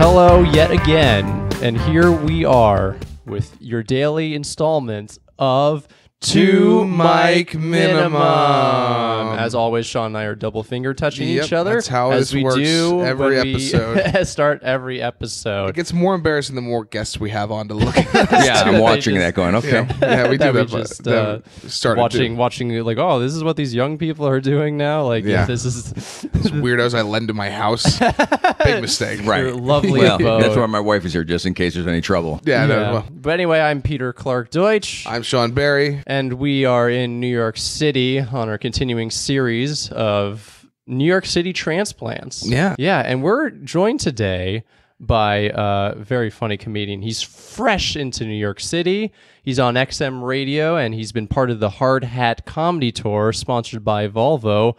Hello yet again, and here we are with your daily installment of Two Mic Minimum. As always, Sean and I are double finger touching each other. That's how as this we works do every when episode. We start every episode. It gets more embarrassing the more guests we have on to look at. Yeah, I'm watching that going, okay. Yeah, we do that. that. We just watching like, oh, this is what these young people are doing now. Like, Yeah. this is These weirdos I lend to my house. Big mistake. Right. your lovely Well, abode. that's why my wife is here, just in case there's any trouble. Yeah, no, Yeah. well, But anyway, I'm Peter Clark Deutsch. I'm Sean Barry. And we are in New York City on our continuing series of New York City transplants. Yeah. Yeah, and we're joined today by a very funny comedian. He's fresh into New York City. He's on XM Radio, and he's been part of the Hard Hat Comedy Tour, sponsored by Volvo.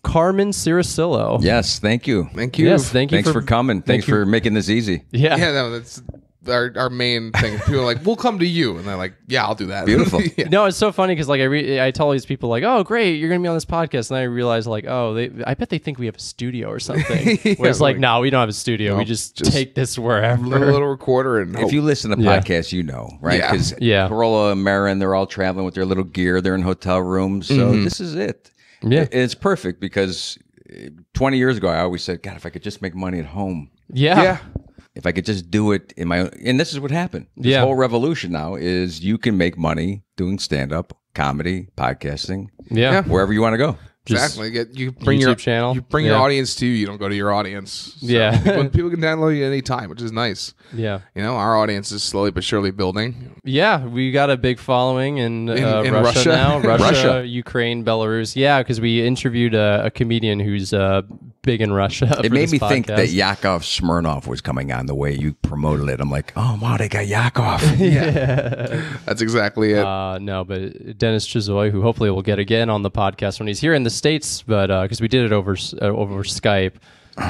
Carmen Ciricillo. Yes, thank you. Thank you. Yes, thank you Thanks for coming. Thanks for making this easy. Yeah. Yeah, no, that's our main thing. People are like, we'll come to you. And they're like, yeah, I'll do that. Beautiful. Yeah. No, it's so funny because like I tell these people like, oh great, you're gonna be on this podcast, and I realize like, oh, I bet they think we have a studio or something. Yeah, Whereas like, like- no, we don't have a studio. No, we just just take this wherever. Little recorder and If you listen to Yeah. podcasts, you know, right? Yeah. Because Yeah. Corolla and Marin, they're all traveling with their little gear. They're in hotel rooms. So this is it. Yeah. It's perfect because 20 years ago, I always said, God, if I could just make money at home. Yeah. yeah. If I could just do it in my own, and this is what happened. This Yeah. whole revolution now is you can make money doing stand-up, comedy, podcasting, Yeah. wherever you want to go. Just Exactly. You bring your YouTube channel. You bring your Yeah. audience to you. You don't go to your audience. So Yeah. people can download you at any time, which is nice. Yeah. You know, our audience is slowly but surely building. Yeah, we got a big following in In Russia Russia? now. Russia, Russia. Ukraine, Belarus. Yeah, because we interviewed a comedian who's big in Russia. It for made this me think podcast. that Yakov Smirnoff was coming on the way you promoted it. I'm like, oh, wow, they got Yakov. That's exactly it. No, but Dennis Chizoy, who hopefully we'll get again on the podcast when he's here in the States, but because we did it over Skype,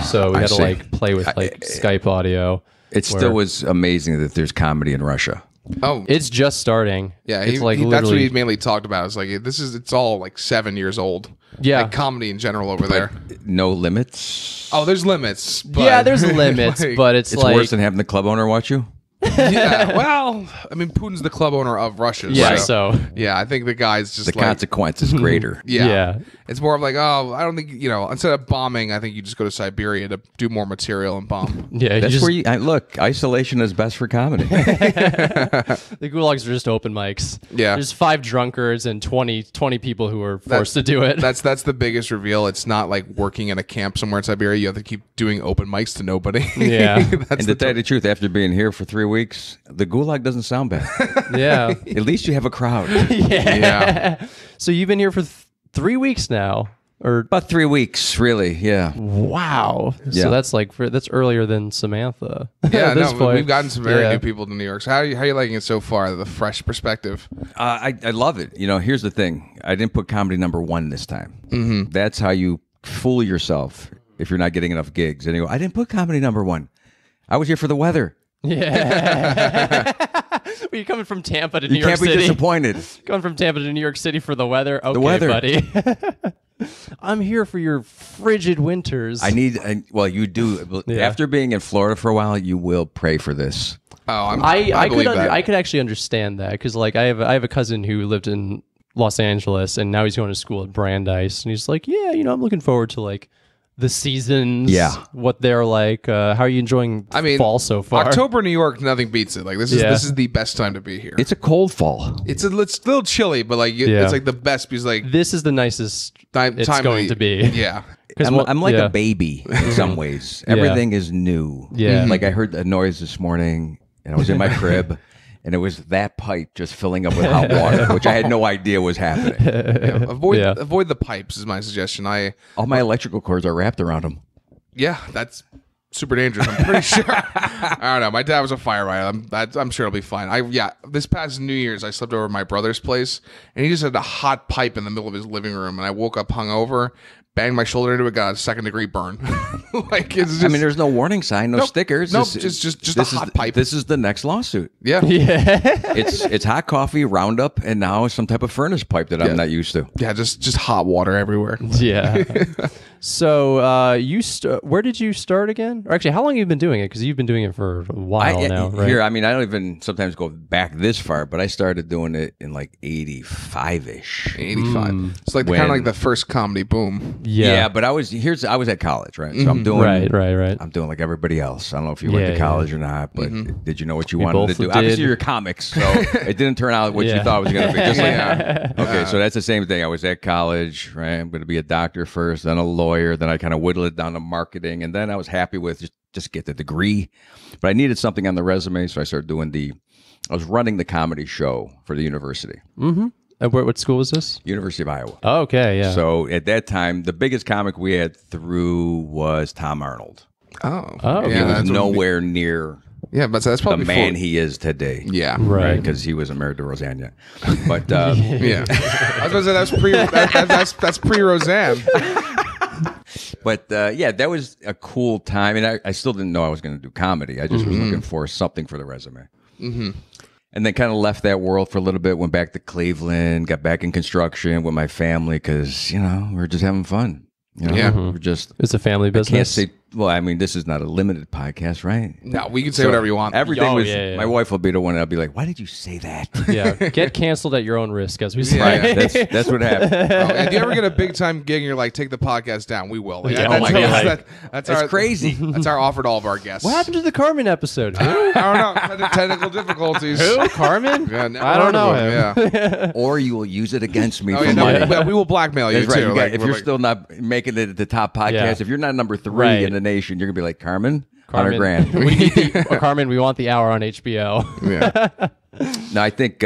so we I had to see. like play with like Skype audio. It still was amazing that there's comedy in Russia. Oh, It's just starting. yeah. It's like that's what literally. he mainly talked about. It's like it's all like 7 years old. Yeah. like comedy in general over there. No limits. Oh, there's limits. But, Yeah, there's limits, like, but it's It's like worse than having the club owner watch you. yeah. Well, I mean, Putin's the club owner of Russia. yeah. so So yeah, I think the guy's just The like consequence is greater. yeah. Yeah. It's more of like, oh, I don't think instead of bombing, I think you just go to Siberia to do more material and bomb. yeah, you That's just, where you look. Isolation is best for comedy. the gulags are just open mics. Yeah. There's 5 drunkards and 20 people who are forced to do it. That's the biggest reveal. It's not like working in a camp somewhere in Siberia. You have to keep doing open mics to nobody. Yeah. That's And to tell you the truth, after being here for 3 weeks, the gulag doesn't sound bad. Yeah. At least you have a crowd. yeah. So you've been here for 3 weeks now, or About 3 weeks, really. Yeah. wow. Yeah. So that's like that's earlier than Samantha. Yeah, at this no, point. we've gotten some very Yeah. new people to New York. So how are you liking it so far? The fresh perspective. I love it. Here's the thing. I didn't put comedy number 1 this time. Mm-hmm. That's how you fool yourself if you're not getting enough gigs. And you go, I didn't put comedy number 1. I was here for the weather. Yeah. You're coming from Tampa to New You York can't be City. disappointed. Coming from Tampa to New York City for the weather. Okay, weather. buddy. I'm here for your frigid winters. Well, you do. Yeah. After being in Florida for a while, you will pray for this. Oh, I believe could that. I could actually understand that because like I have a cousin who lived in Los Angeles and now he's going to school at Brandeis and he's like, yeah, I'm looking forward to like the seasons, Yeah. what they're like. How are you enjoying fall so far? October in New York, nothing beats it. Like this is Yeah. this is the best time to be here. It's a cold fall. It's a little chilly, but like Yeah. it's like the best because like This is the nicest time it's of going the- to be. Yeah. I'm like yeah. a baby in some ways. Everything is new. Yeah. Like I heard a noise this morning and I was in my crib and it was that pipe just filling up with hot water, which I had no idea was happening. Yeah. Avoid Yeah. avoid the pipes is my suggestion. All my electrical cords are wrapped around them. Yeah, that's super dangerous. I'm pretty sure. I don't know. My dad was a firefighter. I'm sure it'll be fine. This past New Year's, I slept over at my brother's place, and he just had a hot pipe in the middle of his living room, and I woke up hungover, banged my shoulder into it, got a 2nd-degree burn. Like it's just, I mean, there's no warning sign, no stickers. Nope, just a hot pipe. This is the next lawsuit. Yeah. It's hot coffee, Roundup, and now some type of furnace pipe that I'm not used to. Yeah, just hot water everywhere. Yeah. So where did you start again? Or actually, how long have you been doing it? Because you've been doing it for a while now, right? Here, I mean, I don't even sometimes go back this far, but I started doing it in like 85-ish. 85. It's like kind of like the first comedy boom. Yeah. But I was at college, right? So I'm doing right. I'm doing like everybody else. I don't know if you went to college or not, but did you know what you wanted both to do? did. Obviously, you're comics, so it didn't turn out what you thought it was going to be. Just like okay, so that's the same thing. I was at college, right? I'm going to be a doctor first, then a lawyer, then I kind of whittled it down to marketing, and then I was happy with just get the degree, but I needed something on the resume, so I started doing I was running the comedy show for the university. Mm-hmm. And what school was this? University of Iowa. Oh, okay, yeah. So at that time, the biggest comic we had through was Tom Arnold. Oh. Okay. He was nowhere near Yeah, but that's the probably man he is today. Yeah. Right. Because he wasn't married to Roseanne yet. But Yeah. I was going to say that's pre Roseanne. But yeah, that was a cool time, and I still didn't know I was going to do comedy. I just was looking for something for the resume. Mm-hmm. And then kind of left that world for a little bit, went back to Cleveland, got back in construction with my family because, we were just having fun. We're just... It's a family business. I can't say... Well, I mean, this is not a limited podcast, right? No, we can say whatever you want. Everything was... yeah. My wife will be the one that'll be like, why did you say that? Yeah, get canceled at your own risk, as we say. Right, that's what happened. And do you ever get a big time gig and you're like, take the podcast down? We will. Like, Yeah, that's, oh my God. That's It's crazy. That's our offer to all of our guests. What happened to the Carmen episode? Who? I don't know. Technical difficulties. Who? Carmen? Yeah, never I don't know heard of him. Yeah. Or you will use it against me Oh, for money. yeah, we will blackmail you That's right. too. If you're still not making it at the top podcast, if you're not number 3 in the nation, you're gonna be like Carmen, $100,000. We need Carmen, we want the hour on HBO. Yeah. No, I think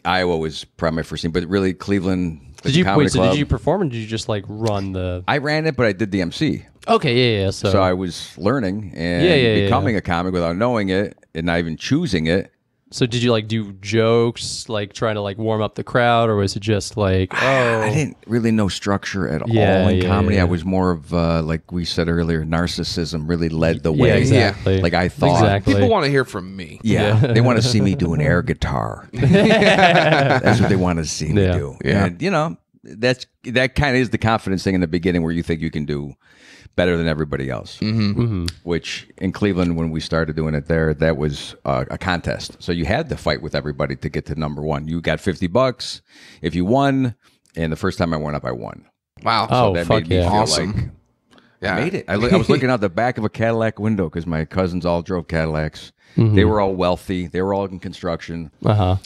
Iowa was probably my first team, but really Cleveland. Did you Comedy Club. did you perform, or did you just like run the? I ran it, but I did the MC. Okay, yeah. So I was learning and becoming a comic without knowing it and not even choosing it. So did you like do jokes, like trying to like warm up the crowd, or was it just like, I didn't really know structure at all in comedy. I was more of like we said earlier, narcissism really led the way. Yeah, exactly. Like I thought, People want to hear from me. yeah, they want to see me do an air guitar. That's what they want to see me do. Yeah. And that kind of is the confidence thing in the beginning where you think you can do better than everybody else. Which in Cleveland, when we started doing it there, that was a contest. So you had to fight with everybody to get to number one. You got $50 if you won, and the first time I went up, I won. Wow. Oh, That fuck made me yeah. feel Awesome. like Yeah. I made it. I was looking out the back of a Cadillac window because my cousins all drove Cadillacs. They were all wealthy. They were all in construction.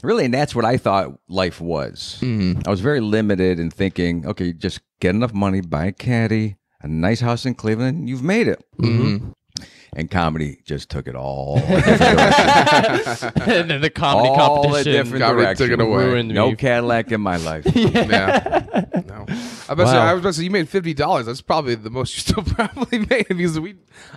Really, and that's what I thought life was. I was very limited in thinking, okay, just get enough money, buy a caddy, a nice house in Cleveland, you've made it. And comedy just took it all. and then the comedy all competition a different Comedy direction. took it away. ruined No me. Cadillac in my life. Yeah. No. I was Wow. about to say you made $50. That's probably the most you still probably made because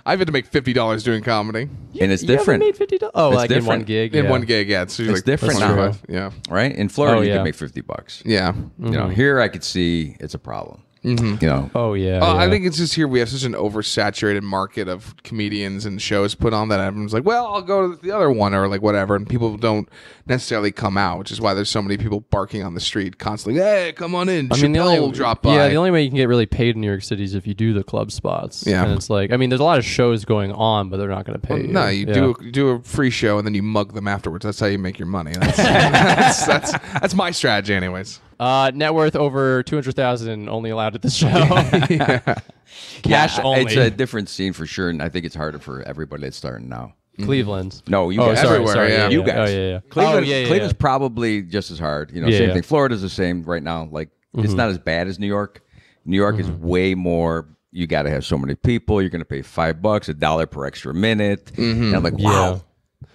I've had to make $50 doing comedy And it's You ever different. made $50? Oh, It's like in one different. gig. in yeah. one gig. Yeah, it's, usually It's different like now. 25. Yeah. Right? In Florida, Oh, you yeah. can make $50. Yeah. You know, here I could see it's a problem. You know, Oh yeah. I yeah. think it's just here we have such an oversaturated market of comedians and shows put on that everyone's like, well, I'll go to the other one or like whatever, and people don't necessarily come out, which is why there's so many people barking on the street constantly. Hey, come on in. I mean, Chappelle will drop by. Yeah, the only way you can get really paid in New York City is if you do the club spots. Yeah. and it's like, I mean, there's a lot of shows going on, but they're not going to pay. No, you Yeah. do a free show and then you mug them afterwards. That's how you make your money. That's that's my strategy, anyways. Net worth over 200,000, only allowed at this show. Cash only. It's a different scene for sure, and I think it's harder for everybody that's starting now. Cleveland. No, you Oh, guys. sorry, Everywhere, sorry. yeah. You guys. Oh, yeah. Cleveland, Oh, yeah, yeah, Cleveland's yeah. probably just as hard. You know, Yeah, same yeah. thing. Florida's the same right now. Like it's not as bad as New York. New York is way more. You got to have so many people. You're going to pay $5, $1 per extra minute. And I'm like, wow,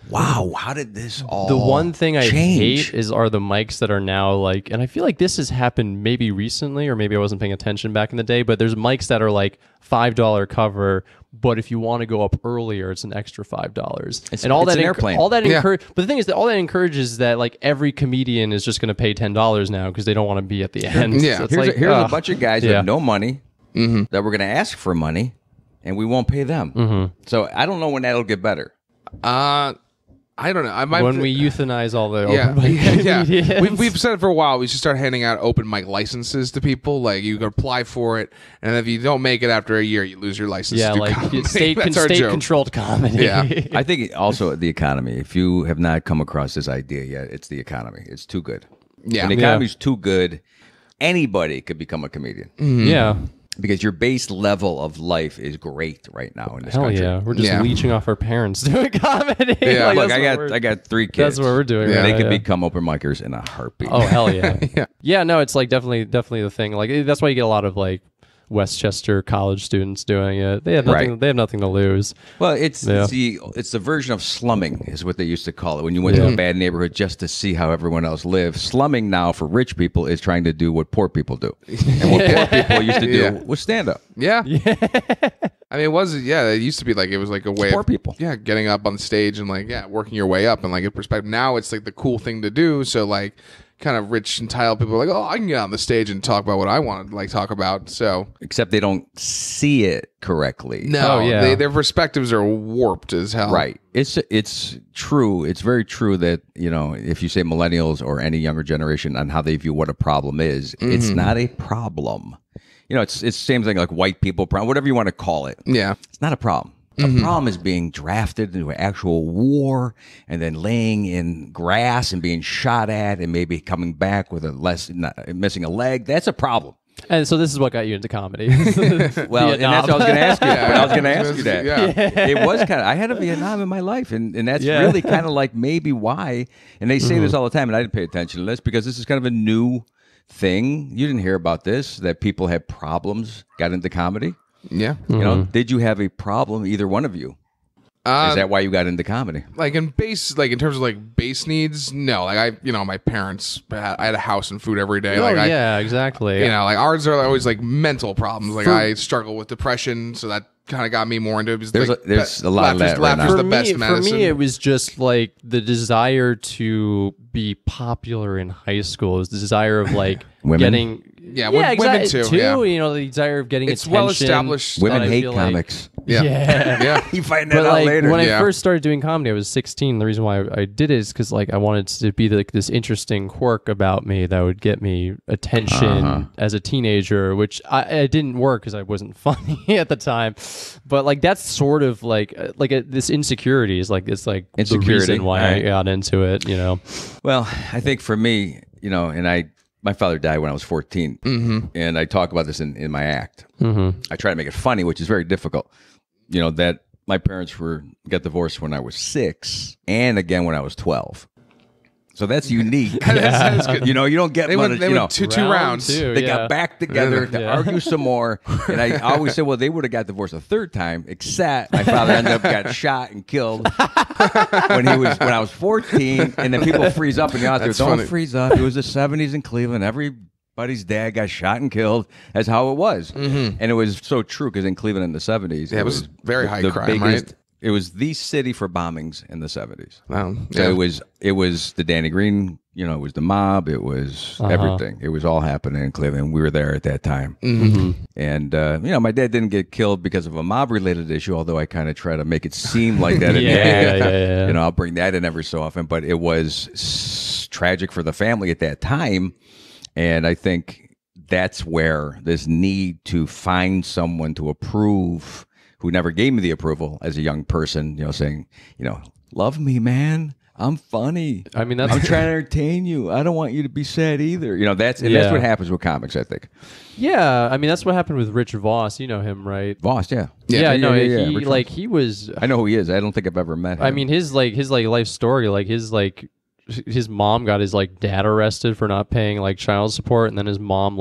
wow. How did this all? The one thing I change? hate are the mics that are now like, and I feel like this has happened maybe recently, or maybe I wasn't paying attention back in the day, but there's mics that are like $5 cover, but if you want to go up earlier, it's an extra $5. And all it's that an airplane. all that Yeah. but the thing is that all that encourages that like every comedian is just going to pay $10 now because they don't want to be at the end. Yeah. So it's Here's, like, here's a ugh. bunch of guys that Yeah. have no money. that we're going to ask for money, and we won't pay them. So I don't know when that'll get better. I don't know. When we euthanize all the yeah, open mic yeah. comedians. We've said it for a while. We should start handing out open mic licenses to people. Like you can apply for it, and if you don't make it after a year, you lose your license. Yeah, to do like comedy. state That's our joke. controlled comedy. Yeah. I think also the economy. If you have not come across this idea yet, it's the economy. It's too good. Yeah. When the economy's too good, anybody could become a comedian. Yeah. Because your base level of life is great right now in this Hell country. yeah. We're just leeching off our parents doing comedy. Yeah. Like, Look, that's I got 3 kids. That's what we're doing. And right they now, could yeah. become open micers in a heartbeat. Oh hell yeah. Yeah, no, it's like definitely the thing. Like that's why you get a lot of like Westchester college students doing it. They have nothing. Right. They have nothing to lose. Well, it's the version of slumming is what they used to call it. When you went to a bad neighborhood just to see how everyone else lived. Slumming now for rich people is trying to do what poor people do. And what poor people used to do was stand up. Yeah. I mean, it used to be like, it was like a way Poor of, people. yeah, getting up on stage and like, working your way up and like a perspective. Now it's like the cool thing to do. So like kind of rich entitled people are like, oh, I can get on the stage and talk about what I want to like talk about. So Except they don't see it correctly. no, Oh, yeah. their perspectives are warped as hell. Right. It's true. It's very true that, if you say millennials or any younger generation on how they view what a problem is, it's not a problem. It's the same thing like white people problem, whatever you want to call it. Yeah. It's not a problem. The problem is being drafted into an actual war and then laying in grass and being shot at and maybe coming back with missing a leg. That's a problem. And so this is what got you into comedy. Well, and that's what I was going to ask you. But I was going to ask you that. Yeah. It was kind of, I had a Vietnam in my life, and that's really kind of like maybe why. And they say this all the time, and I didn't pay attention to this because this is kind of a new thing. You didn't hear about this, that people have problems, got into comedy. Yeah. Did you have a problem, either one of you? Is that why you got into comedy? Like in terms of like base needs, no. Like my parents, I had a house and food every day. Oh Like yeah, exactly. like ours are always like mental problems. Like I struggle with depression, so that kind of got me more into it. Because, There's a lot of that right now. Laughter's the best medicine. For me, it was just like the desire to be popular in high school. It was the desire of like Women? getting women too. Yeah. The desire of getting It's attention. well established. Women I hate feel like- comics. Yeah. Yeah. You find that But out like later. when I Yeah. first started doing comedy, I was 16. The reason why I did it is because like I wanted to be like this interesting quirk about me that would get me attention as a teenager, which I didn't work because I wasn't funny at the time. But like that's sort of like this insecurity is like it's like the Insecurity, reason why I right. got into it. Well, I think for me, and my father died when I was 14, and I talk about this in my act. I try to make it funny, which is very difficult. That my parents got divorced when I was 6, and again when I was 12. So that's unique. That's good. You don't get They much, went two rounds. Two, They yeah. got back together to argue some more, and I always said, well, they would have got divorced a third time, except my father ended up got shot and killed when I was 14, and then people freeze up in the audience. Don't funny. freeze up. It was the 70s in Cleveland. Everybody's dad got shot and killed. That's how it was, and it was so true because in Cleveland in the 70s, Yeah, it was very high the crime, right? It was the city for bombings in the 70s. Wow. So Yeah. it was the Danny Green, it was the mob, it was everything. It was all happening in Cleveland. We were there at that time. And, my dad didn't get killed because of a mob related issue, although I kind of try to make it seem like that. Yeah. I'll bring that in every so often, but it was tragic for the family at that time. And I think that's where this need to find someone to approve who never gave me the approval as a young person, saying, love me, man. I'm funny. I mean, I'm that's trying to entertain you. I don't want you to be sad either. That's what happens with comics, I think. yeah. I mean, that's what happened with Rich Voss. You know him, right? Voss, yeah. Yeah, no, Rich he Voss. he was. I know who he is. I don't think I've ever met him. I mean, his life story, his mom got his dad arrested for not paying child support, and then his mom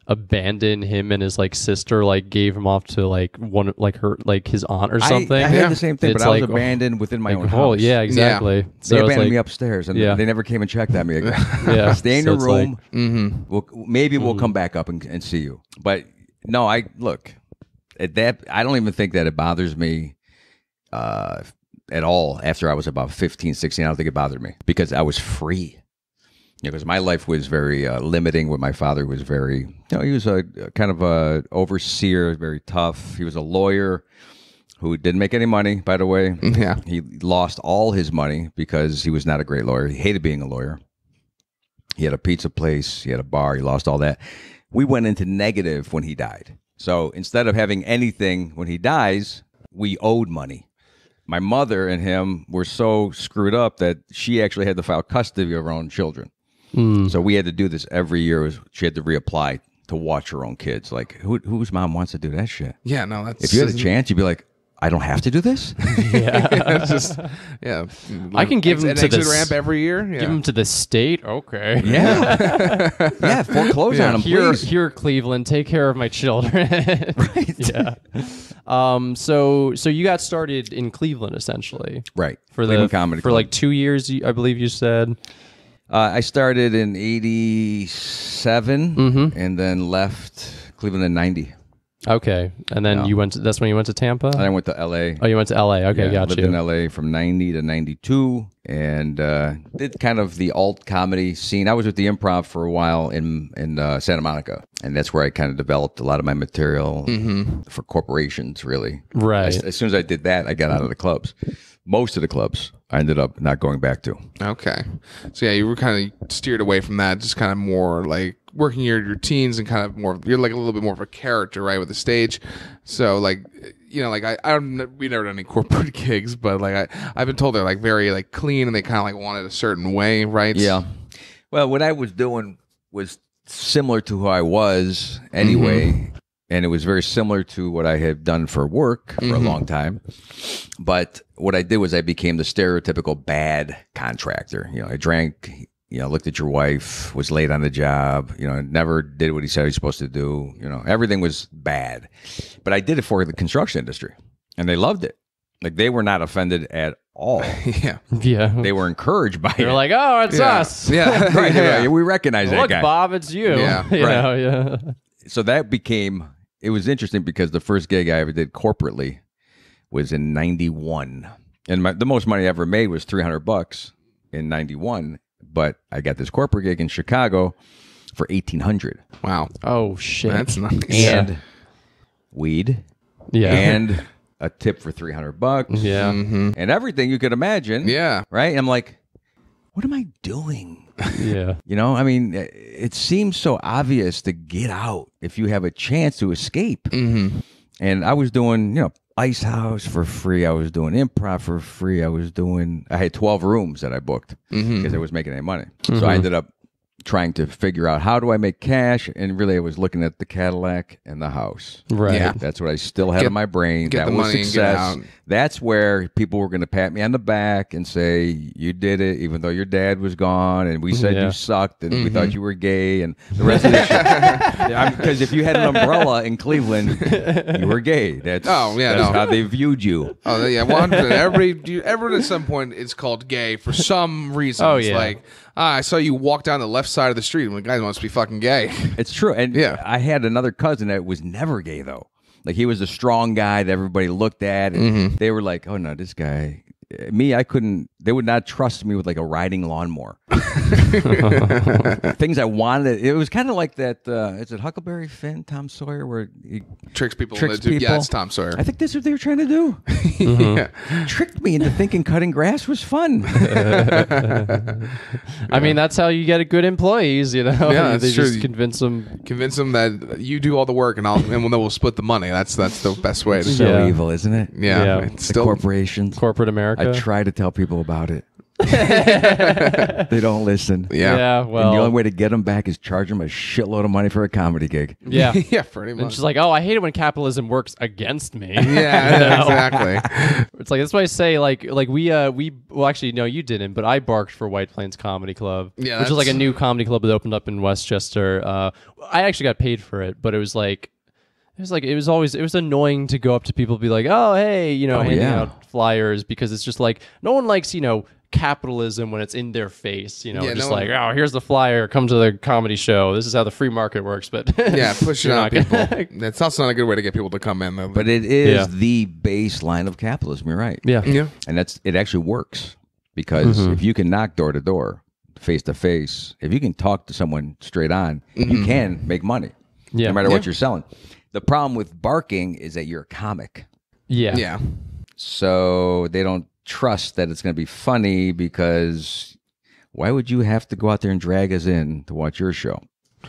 abandoned him and his sister gave him off to his aunt or something. I had the same thing, It's but I was abandoned within my own house. Oh yeah, exactly. They So it's abandoned me upstairs, and Yeah. they never came and checked on me again. Yeah, Stay in so your it's room. We'll come back up and see you. But no, look at that. I don't even think that it bothers me at all. After I was about 15, 16, I don't think it bothered me because I was free. because my life was very limiting. With my father was very, he was a kind of a overseer, very tough. He was a lawyer who didn't make any money, by the way. Yeah. He lost all his money because he was not a great lawyer. He hated being a lawyer. He had a pizza place. He had a bar. He lost all that. We went into negative when he died. So instead of having anything when he dies, we owed money. My mother and him were so screwed up that she actually had to file custody of her own children. So we had to do this every year. She had to reapply to watch her own kids. Like, whose mom wants to do that shit? Yeah, no, that's... If you had a chance, you'd be like, I don't have to do this? Yeah. It's just, yeah. I can give him to exit the ramp every year. Yeah. Give him to the state. Okay. Yeah. Yeah, foreclose on him, please. Here, Cleveland, take care of my children. Right. Yeah. So you got started in Cleveland, essentially. Right. For Cleveland Comedy for Club. like 2 years, I believe you said. I started in 87 and then left Cleveland in 90. Okay. And then that's when you went to Tampa? And I went to L.A. Oh, you went to L.A. Okay, Yeah, got lived you. in L.A. from 90 to 92 and did kind of the alt comedy scene. I was with the Improv for a while in Santa Monica, and that's where I kind of developed a lot of my material for corporations, really. Right. As soon as I did that, I got out of the clubs. Most of the clubs I ended up not going back to. Okay. So, yeah, you were kind of steered away from that, just kind of more like working your routines and kind of more, you're like a little bit more of a character, right, with the stage. So, like, you know, like we never done any corporate gigs, but like I've been told they're like very like clean and they kind of like want it a certain way, right? Yeah. Well, what I was doing was similar to who I was anyway. And it was very similar to what I had done for work for a long time. But what I did was I became the stereotypical bad contractor. You know, I drank, looked at your wife, was late on the job, never did what he said he was supposed to do. Everything was bad. But I did it for the construction industry, and they loved it. Like, they were not offended at all. Yeah. Yeah. They were encouraged by it. They're like, oh, it's us. Yeah. Right, Yeah. we recognize that Look, guy. Bob, it's you. Yeah, You right. know, yeah. So that became, it was interesting because the first gig I ever did corporately was in 91. And the most money I ever made was $300 in 91. But I got this corporate gig in Chicago for $1,800. Wow. Oh, shit. That's nice. And weed. Yeah. And a tip for $300. Yeah. And everything you could imagine. Yeah. Right? And I'm like, what am I doing? Yeah. I mean, it seems so obvious to get out if you have a chance to escape. And I was doing, Ice House for free. I was doing improv for free. I had 12 rooms that I booked because I was making any money. So I ended up trying to figure out, how do I make cash? And really, I was looking at the Cadillac and the house. Right. Yeah. That's what I still had in my brain. get That the was money and get success. out. That's where people were going to pat me on the back and say, you did it, even though your dad was gone, and we said you sucked, and we thought you were gay, and the rest of the shit. Because if you had an umbrella in Cleveland, you were gay. That's how they viewed you. Oh, yeah. 100. Everyone at some point is called gay for some reason. Oh, It's yeah. like, I saw you walk down the left side of the street, and the guy must be fucking gay. It's true. And I had another cousin that was never gay, though. Like, he was a strong guy that everybody looked at, and they were like, oh, no, this guy... Me, I couldn't... They would not trust me with, like, a riding lawnmower. Things I wanted... It was kind of like that... is it Huckleberry Finn, Tom Sawyer, where he Tricks people. tricks into, people? Yeah, it's Tom Sawyer. I think that's what they were trying to do. Yeah. Tricked me into thinking cutting grass was fun. I mean, that's how you get good employees, Yeah, they that's true. just convince them. Convince them that you do all the work, and then we'll split the money. That's the best way to So Yeah. evil, isn't it? Yeah. Yeah. It's The still corporations. Corporate America. I try to tell people about it. They don't listen. Yeah. Yeah, And the well. only way to get them back is charge them a shitload of money for a comedy gig. Yeah. Yeah, pretty And much. she's like, oh, I hate it when capitalism works against me. Yeah, exactly. It's like, that's why I say, like we well, actually, no, you didn't, but I barked for White Plains Comedy Club, Yeah, which is like a that's- new comedy club that opened up in Westchester. I actually got paid for it, but it was annoying to go up to people and be like, oh, hey, handing yeah. out flyers, because it's just like, no one likes, capitalism when it's in their face, Yeah, just no like, oh, here's the flyer, come to the comedy show. This is how the free market works, but Yeah, push it you're on not people. gonna- That's also not a good way to get people to come in, though. But it is Yeah. the baseline of capitalism. You're right. yeah. yeah. And it actually works because if you can knock door to door, face to face, if you can talk to someone straight on, you can make money, no matter what you're selling. The problem with barking is that you're a comic. Yeah. So they don't trust that it's going to be funny, because why would you have to go out there and drag us in to watch your show?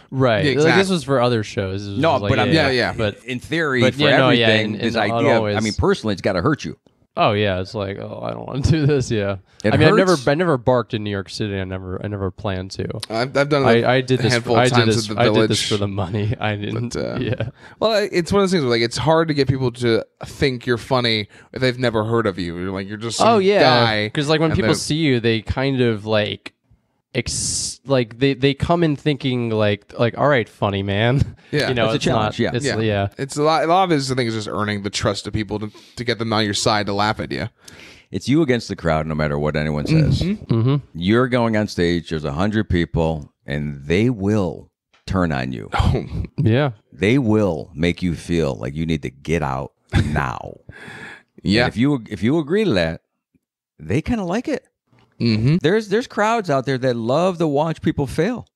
Right. Yeah, exactly. Like, this was for other shows. No, like, but but in theory, for everything, this idea, I mean, personally, it's got to hurt you. Oh yeah, it's like, oh, I don't want to do this. Yeah, It I mean, hurts. I never barked in New York City. I never planned to. I've done it I did a this. handful of times at the I Village. did this for the money. I didn't. Yeah. Well, it's one of those things where, like, it's hard to get people to think you're funny if they've never heard of you. You're like, you're just some guy. Because like when people see you, they kind of like, they come in thinking like, all right, funny man. Yeah. You know, It's a challenge, Not, yeah. It's a lot of it is, I think, is just earning the trust of people to get them on your side to laugh at you. It's you against the crowd, no matter what anyone says. You're going on stage. There's 100 people, and they will turn on you. Yeah. They will make you feel like you need to get out now. Yeah. And if you agree to that, they kind of like it. There's crowds out there that love to watch people fail.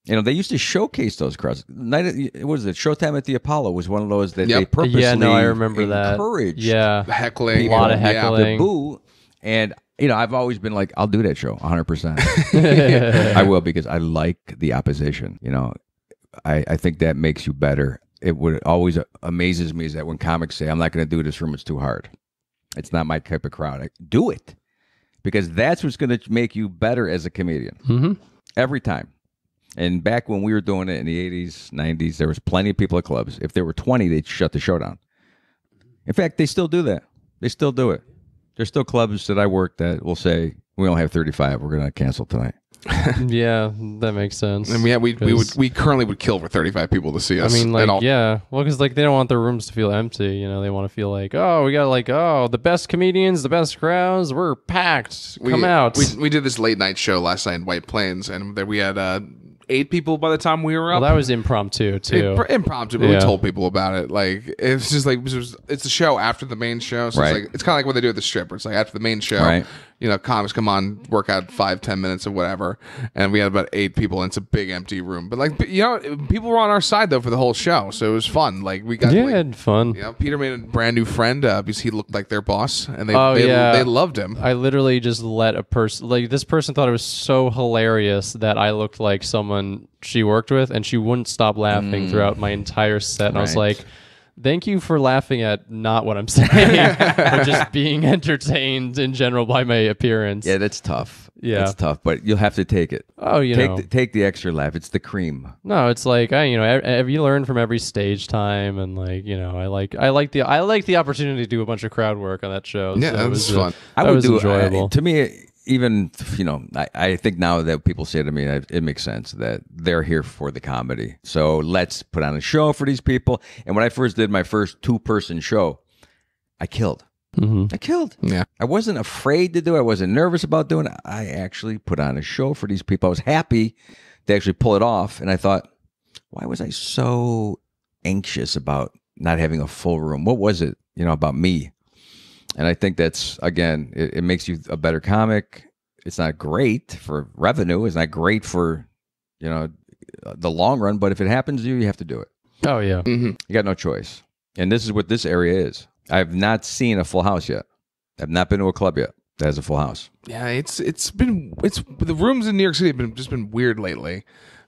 You know, they used to showcase those crowds. What was it? Showtime at the Apollo was one of those that they purposely I remember that. encouraged. Yeah. Heckling. A lot of Yeah. heckling. The boo. And, you know, I've always been like, I'll do that show 100%. I will, because I like the opposition. You know, I think that makes you better. It would always amazes me is that when comics say, I'm not going to do this room, it's too hard. It's not my type of crowd. Do it. Because that's what's going to make you better as a comedian. Every time. And back when we were doing it in the 80s, 90s, there was plenty of people at clubs. If there were 20, they'd shut the show down. In fact, they still do that. They still do it. There's still clubs that I work that will say, we only have 35. We're going to cancel tonight. Yeah, that makes sense. And we currently would kill for 35 people to see us. I mean, like, at all. yeah. Well, because like they don't want their rooms to feel empty. You know, they want to feel like, oh, we got like, oh, the best comedians, the best crowds, we're packed. Come out. We did this late night show last night in White Plains, and we had 8 people by the time we were up. Well, that was impromptu too. Impromptu, but we told people about it. Like, it's just like it's a show after the main show, so it's kind of like what they do at the Strip, where it's like after the main show, you know, comics come on, work out 5-10 minutes or whatever, and we had about 8 people, and it's a big empty room. But like, you know, people were on our side though for the whole show, so it was fun. Like, we got had fun. You know, Peter made a brand new friend because he looked like their boss, and they loved him. I literally just let a person, like, this person thought it was so hilarious that I looked like someone she worked with, and she wouldn't stop laughing throughout my entire set. And I was like, thank you for laughing at not what I'm saying, but just being entertained in general by my appearance. Yeah, that's tough. Yeah. That's tough, but you'll have to take it. Oh, take the extra laugh. It's the cream. No, it's like, you learn from every stage time, and like, you know, I like the opportunity to do a bunch of crowd work on that show. Yeah, so that was fun. That was enjoyable. To me, even, you know, I think now that people say to me, it makes sense that they're here for the comedy. So let's put on a show for these people. And when I first did my first 2-person show, I killed. I killed. Yeah. I wasn't afraid to do it. I wasn't nervous about doing it. I actually put on a show for these people. I was happy to actually pull it off. And I thought, why was I so anxious about not having a full room? What was it, you know, about me? And I think that's, again, it makes you a better comic. It's not great for revenue. It's not great for, you know, the long run. But if it happens to you, you have to do it. Oh, yeah. You got no choice. And this is what this area is. I've not seen a full house yet. I've not been to a club yet that has a full house. Yeah, it's the rooms in New York City have just been weird lately,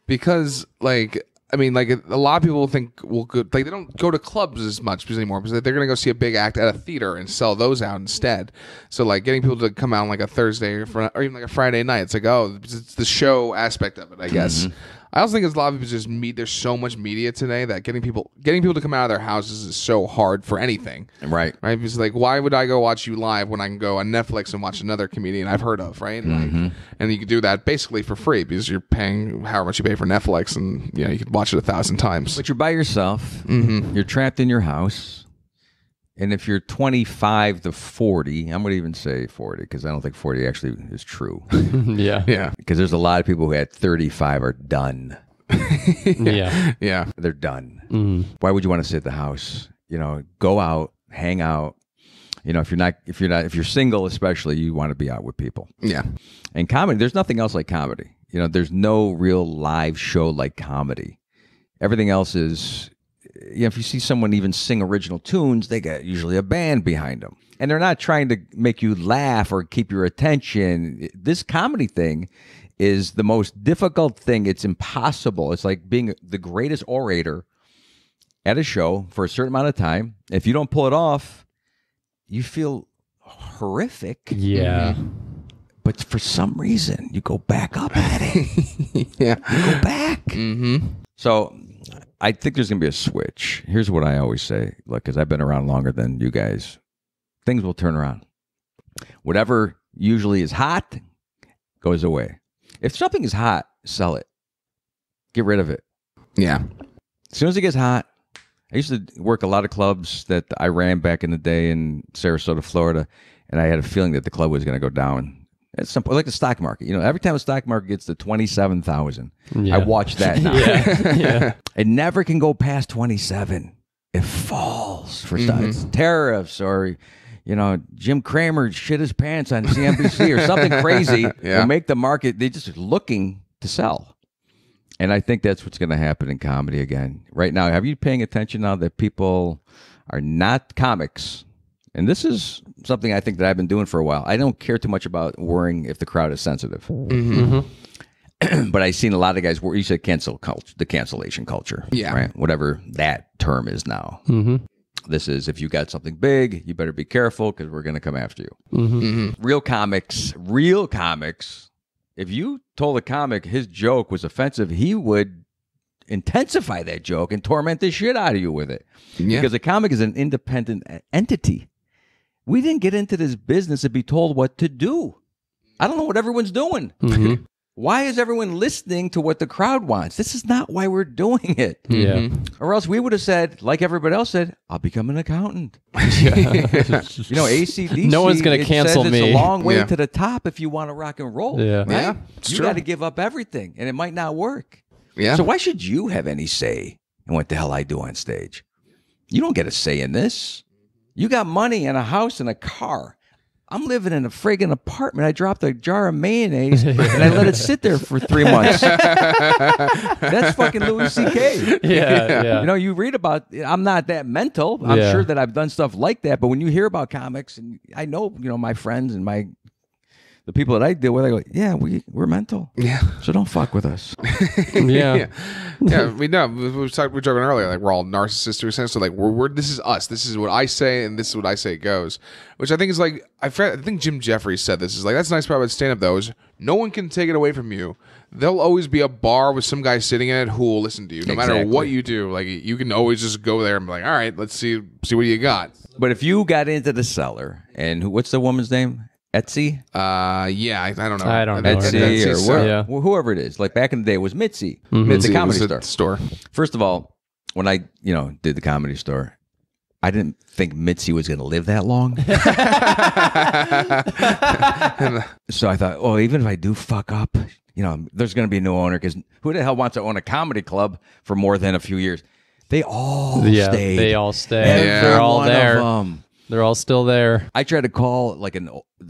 because like, I mean, like, a lot of people think they don't go to clubs as much anymore because they're gonna go see a big act at a theater and sell those out instead. So like, getting people to come out on like a Thursday or even like a Friday night, it's like, oh, it's the show aspect of it, I guess. I also think it's a lot of people just there's so much media today that getting people to come out of their houses is so hard for anything. Right. Because like, why would I go watch you live when I can go on Netflix and watch another comedian I've heard of, right? Like, and you can do that basically for free because you're paying however much you pay for Netflix, and you know, you can watch it 1,000 times. But you're by yourself. You're trapped in your house. And if you're 25 to 40, I'm going to even say 40 because I don't think 40 actually is true. Yeah. Because there's a lot of people who at 35 are done. Yeah. They're done. Why would you want to sit at the house? You know, go out, hang out. You know, if you're single, especially, you want to be out with people. Yeah. And comedy, there's nothing else like comedy. You know, there's no real live show like comedy. Everything else is, you know, if you see someone even sing original tunes, they got usually a band behind them. And they're not trying to make you laugh or keep your attention. This comedy thing is the most difficult thing. It's impossible. It's like being the greatest orator at a show for a certain amount of time. If you don't pull it off, you feel horrific. Yeah. But for some reason, you go back up at it. Yeah. You go back. So I think there's going to be a switch. Here's what I always say. Look, because I've been around longer than you guys. Things will turn around. Whatever usually is hot goes away. If something is hot, sell it. Get rid of it. Yeah. As soon as it gets hot, I used to work a lot of clubs that I ran back in the day in Sarasota, Florida, and I had a feeling that the club was going to go down. At some point, like the stock market. You know, every time the stock market gets to 27,000, I watch that now. Yeah. It never can go past 27. It falls for stuff. It's tariffs or, you know, Jim Cramer shit his pants on CNBC or something crazy will make the market, they're just looking to sell. And I think that's what's going to happen in comedy again. Right now, have you paying attention now that people are not comics? And this is something I think that I've been doing for a while. I don't care too much about worrying if the crowd is sensitive. But I've seen a lot of guys where you said cancel culture, the cancellation culture. Yeah. Right? Whatever that term is now. This is, if you got something big, you better be careful because we're going to come after you. Real comics, if you told a comic his joke was offensive, he would intensify that joke and torment the shit out of you with it. Yeah. Because a comic is an independent entity. We didn't get into this business to be told what to do. I don't know what everyone's doing. Why is everyone listening to what the crowd wants? This is not why we're doing it. Yeah. Or else we would have said, like everybody else said, I'll become an accountant. You know, ACDC. No one's going to cancel says me. It's a long way to the top if you want to rock and roll. Yeah. Right? Yeah, You got to give up everything, and it might not work. Yeah. So why should you have any say in what the hell I do on stage? You don't get a say in this. You got money and a house and a car. I'm living in a friggin' apartment. I dropped a jar of mayonnaise and I let it sit there for 3 months. That's fucking Louis C.K. Yeah. You know, you read about, I'm not that mental. I'm sure that I've done stuff like that. But when you hear about comics, and I know, you know, my friends and the people that I deal with, I go, yeah, we're mental. Yeah. So don't fuck with us. Yeah. Yeah, we know. We were joking earlier. Like, we're all narcissists to a sense. So like, we're this is us. This is what I say, and this is what I say goes. Which I think is like, I think Jim Jeffries said this is like, that's the nice part about stand up though, is no one can take it away from you. There'll always be a bar with some guy sitting in it who will listen to you, no matter what you do. Like, you can always just go there and be like, all right, let's see what you got. But if you got into the cellar, and what's the woman's name? Etsy? Yeah, I don't know. I don't know. Etsy Yeah. whoever it is. Like back in the day, it was Mitzi. Mitzi The comedy was a store. First of all, when I, did the comedy store, I didn't think Mitzi was going to live that long. So I thought, oh, even if I do fuck up, there's going to be a new owner, because who the hell wants to own a comedy club for more than a few years? They all stayed. They all stay. Every They're all one there. of them. They're all still there. I tried to call like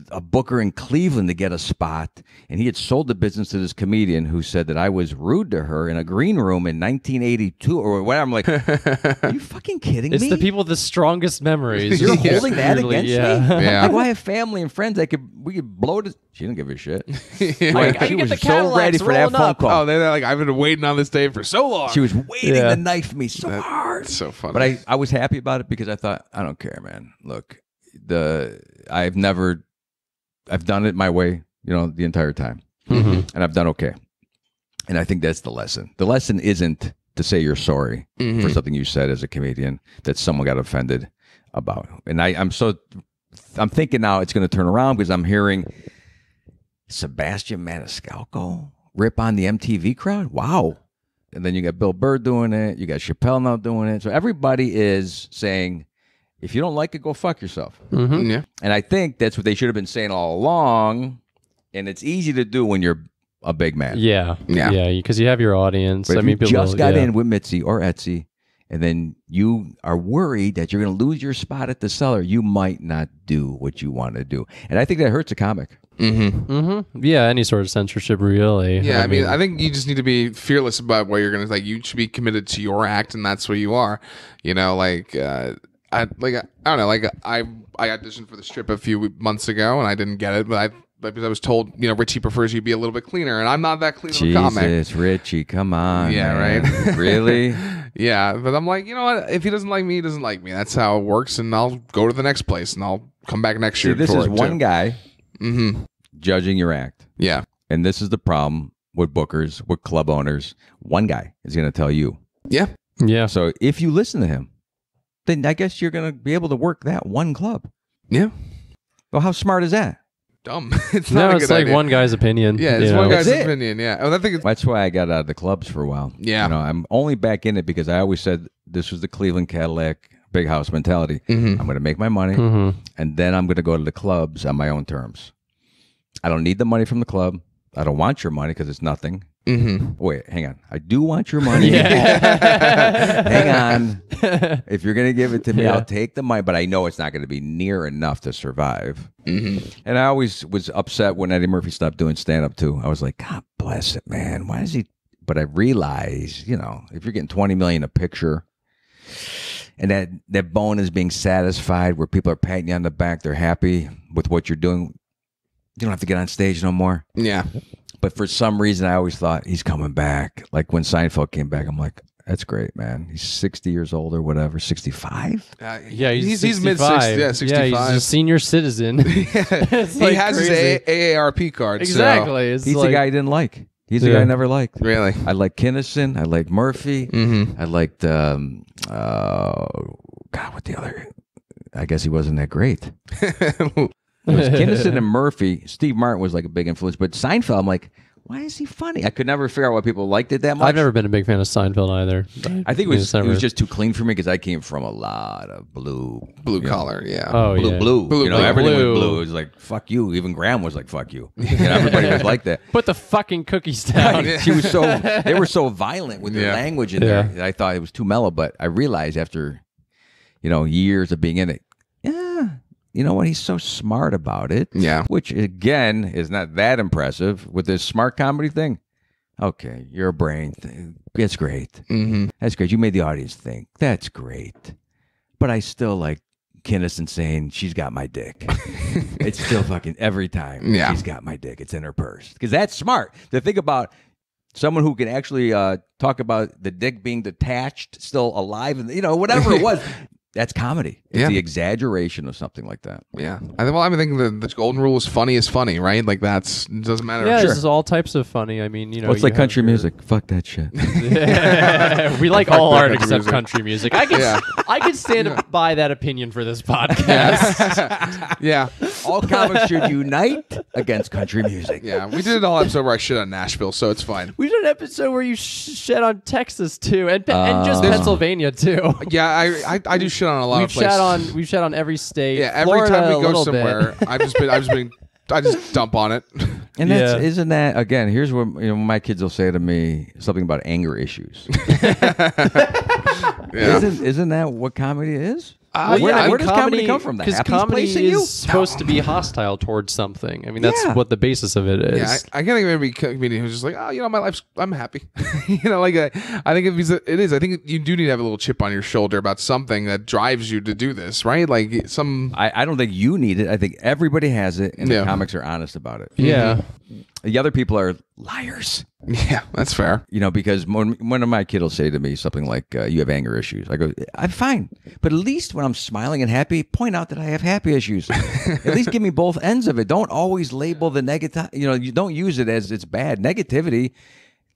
a booker in Cleveland to get a spot, and he had sold the business to this comedian who said that I was rude to her in a green room in 1982 or whatever. I'm like, are you fucking kidding me? It's the people with the strongest memories. You're holding that against me? Yeah. Like, well, I have family and friends. We could blow it. She didn't give a shit. Like, she was so ready for that phone call. Oh, they're like, I've been waiting on this day for so long. She was waiting to knife me so hard. That's so funny. But I was happy about it because I thought, I don't care, man. Look, I've done it my way, the entire time. And I've done okay. And I think that's the lesson. The lesson isn't to say you're sorry for something you said as a comedian that someone got offended about. And I'm thinking now it's going to turn around because I'm hearing Sebastian Maniscalco rip on the MTV crowd. Wow. And then you got Bill Burr doing it. You got Chappelle now doing it. So everybody is saying, if you don't like it, go fuck yourself. Yeah. And I think that's what they should have been saying all along. And it's easy to do when you're a big man. Yeah. Because you have your audience. But if you people just got in with Mitzi or Etsy, and then you are worried that you're going to lose your spot at the cellar, you might not do what you want to do. And I think that hurts a comic. Yeah, any sort of censorship, really. Yeah, I mean, I think you just need to be fearless about what you're gonna like. You should be committed to your act, and that's what you are. You know, like I don't know, like I auditioned for the strip a few months ago, and I didn't get it, but because I was told, you know, Richie prefers you be a little bit cleaner, and I'm not that clean of a comic. Jesus, Richie, come on. Yeah, man. right. Really? Yeah, but I'm like, you know what? If he doesn't like me, he doesn't like me. That's how it works, and I'll go to the next place, and I'll come back next year. This is one guy Mm-hmm. judging your act. Yeah. And this is the problem with bookers, with club owners. One guy is going to tell you. Yeah. Yeah. So if you listen to him, then I guess you're going to be able to work that one club. Yeah. Well, how smart is that? Dumb. It's not a it's good like idea. one guy's opinion. Yeah, it's you one know. guy's That's it. opinion. Yeah. Oh, I think it's That's why I got out of the clubs for a while. Yeah. You know, I'm only back in it because I always said this was the Cleveland Cadillac big house mentality. Mhm. I'm going to make my money, and then I'm going to go to the clubs on my own terms. I don't need the money from the club. I don't want your money because it's nothing. Mm-hmm. Wait, hang on. I do want your money. Hang on. If you're going to give it to me, I'll take the money, but I know it's not going to be near enough to survive. Mm-hmm. And I always was upset when Eddie Murphy stopped doing stand-up, too. I was like, God bless it, man. Why is he... But I realized, you know, if you're getting $20 million a picture and that bone is being satisfied where people are patting you on the back, they're happy with what you're doing, you don't have to get on stage no more. Yeah. But for some reason, I always thought he's coming back. Like when Seinfeld came back, I'm like, that's great, man. He's 60 years old or whatever, 65? Yeah, he's mid 60s. Yeah, 65. Yeah, he's a senior citizen. It's He like has crazy. his AARP card. Exactly. It's He's like, the guy I didn't like. He's the guy I never liked. So, really? I liked Kinnison. I liked Murphy. Mm-hmm. I liked, God, what the other? I guess he wasn't that great. It was Kinnison and Murphy. Steve Martin was like a big influence. But Seinfeld, I'm like, why is he funny? I could never figure out why people liked it that much. I've never been a big fan of Seinfeld either. I think it was just too clean for me because I came from a lot of blue collar. Yeah. Oh, yeah. Blue. You know, everything blue. was blue. It was like, fuck you. Even Graham was like, fuck you. You know, everybody was like that. Put the fucking cookies down. They were so violent with their language in there that I thought it was too mellow. But I realized after, you know, years of being in it, you know what? He's so smart about it. Yeah. Which, again, is not that impressive with this smart comedy thing. Okay, you're a brain thing. That's great. Mm-hmm. That's great. You made the audience think. That's great. But I still like Kinnison saying, she's got my dick. It's still fucking every time. Yeah. She's got my dick. It's in her purse. Because that's smart. To think about someone who can actually talk about the dick being detached, still alive, and, you know, whatever it was. That's comedy. It's the exaggeration of something like that. Yeah. I'm thinking the golden rule is funny, right? Like it doesn't matter. Yeah, Sure. this is all types of funny. I mean, you know. Well, it's like country music. Fuck that shit. We like all that art country except music. country music. I could stand by that opinion for this podcast. Yeah. All comics should unite against country music. Yeah. We did an all episode where I shit on Nashville, so it's fine. We did an episode where you shed on Texas too, and just Pennsylvania too. Yeah, I do shit on a lot of places. We've shat on every state. Yeah, every Florida, time a we go little somewhere, bit. I just dump on it. And isn't that, again, here's what my kids will say to me, something about anger issues. Isn't that what comedy is? Where does comedy come from? The Because happiest comedy place in you? is supposed to be hostile towards something. I mean, that's what the basis of it is. Yeah, I can't think of every comedian who's just like, oh, you know, I'm happy. You know, like I think it is. I think you do need to have a little chip on your shoulder about something that drives you to do this, right? Like I don't think you need it. I think everybody has it, and the comics are honest about it. Yeah. The other people are liars. Yeah, that's fair. You know, because one of my kids will say to me something like, you have anger issues. I go, I'm fine. But at least when I'm smiling and happy, point out that I have happy issues. At least give me both ends of it. Don't always label the negative. You know, you don't use it as it's bad. Negativity,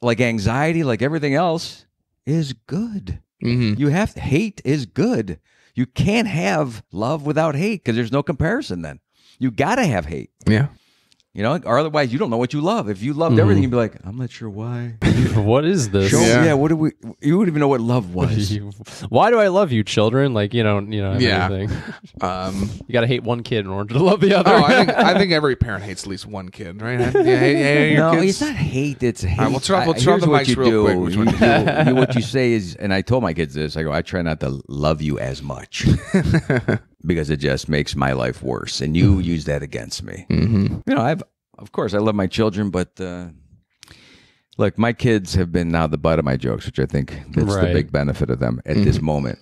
like anxiety, like everything else, is good. Mm-hmm. Hate is good. You can't have love without hate because there's no comparison then. You got to have hate. Yeah. You know, or otherwise you don't know what you love. If you loved everything, you'd be like, I'm not sure why. What is this? Show me, what do we? You wouldn't even know what love was. Why do I love you, children? Like you know everything. You got to hate one kid in order to love the other. Oh, I think every parent hates at least one kid, right? No, kids? it's not hate. It's hate. All right, we'll turn the mics real quick. What you say is, and I told my kids this. I go, I try not to love you as much because it just makes my life worse, and you use that against me. You know, of course, I love my children, but look, my kids have been now the butt of my jokes, which I think that's the big benefit of them at this moment.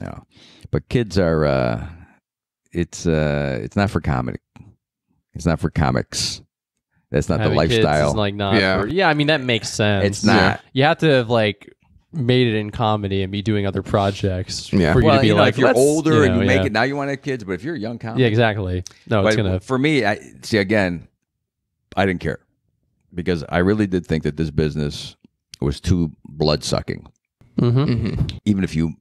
Yeah. But kids are, it's not for comedy. It's not for comics. That's not Having the lifestyle. Kids is like not I mean, that makes sense. It's not. You have to have like made it in comedy and be doing other projects for you to be like, if you're older and you make it, it, now you want to have kids, but if you're a young comic. Yeah, exactly. No, it's going to. For me, I didn't care because I really did think that this business was too blood-sucking. Even if you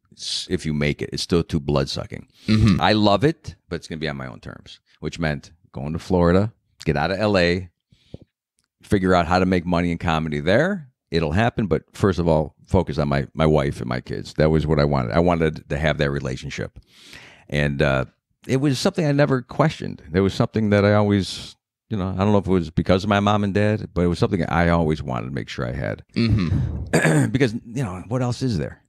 make it, it's still too blood-sucking. I love it, but it's going to be on my own terms, which meant going to Florida, get out of L.A., figure out how to make money in comedy there. It'll happen, but first of all, focus on my wife and my kids. That was what I wanted. I wanted to have that relationship. And it was something I never questioned. It was something that I always, I don't know if it was because of my mom and dad, but it was something I always wanted to make sure I had. Because, what else is there?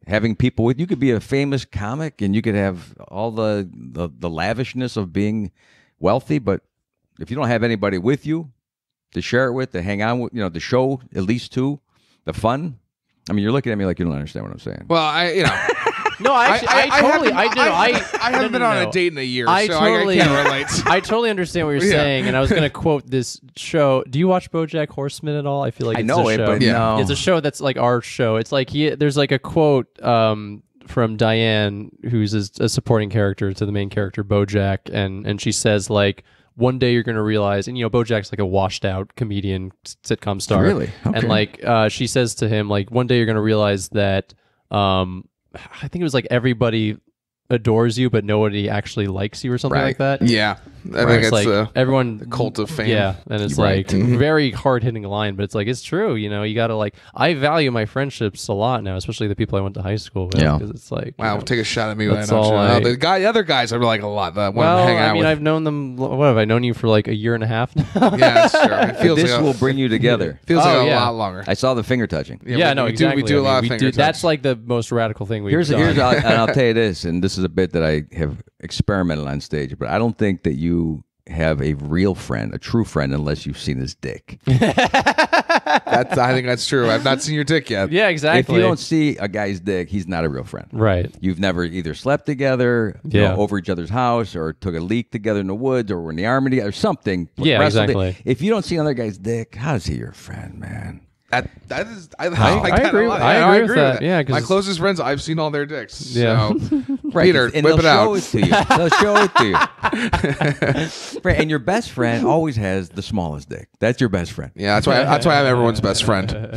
Having people with you could be a famous comic and you could have all the lavishness of being wealthy, but if you don't have anybody with you to share it with, to hang out with, the show at least two, the fun. I mean, you're looking at me like you don't understand what I'm saying. Well, No, actually, I haven't been on a date in a year, so I can't relate. I totally understand what you're saying, and I was going to quote this show. Do you watch BoJack Horseman at all? I feel like it's know a it, show. but no. It's a show that's like our show. It's like there's like a quote from Diane, who's a supporting character to the main character BoJack, and she says like, one day you're going to realize, and BoJack's like a washed out comedian sitcom star. Really? Okay. And like she says to him, like, one day you're going to realize that I think it was like everybody adores you, but nobody actually likes you or something like that. Yeah. I think it's like everyone, the cult of fame. Yeah. And it's like very hard hitting line, but it's like, it's true. You got to like, I value my friendships a lot now, especially the people I went to high school with. Yeah. Because it's like, wow, take a shot at me. That's when I all don't the other guys are like a lot that want to hang out with. I've known them, what have I known you for like a year and a half now? Yeah, that's true. It feels this will bring you together. Feels like a lot longer. I saw the finger touching. Yeah, no, exactly. We do a lot of finger touching. That's like the most radical thing we've done. And I'll tell you this, and this is a bit that I have experimented on stage, but I don't think that you have a real friend, a true friend, unless you've seen his dick. I think that's true. I've not seen your dick yet. Yeah, exactly. If you don't see a guy's dick, he's not a real friend. Right. You've never either slept together, over each other's house, or took a leak together in the woods, or were in the army together, or something. Yeah, exactly. If you don't see another guy's dick, how is he your friend, man? I agree with that. Yeah, my closest friends, I've seen all their dicks. Yeah. So. Right. Peter, and whip it out. They'll show it to you. Right, and your best friend always has the smallest dick. That's your best friend. Yeah, that's why I'm everyone's best friend. I'm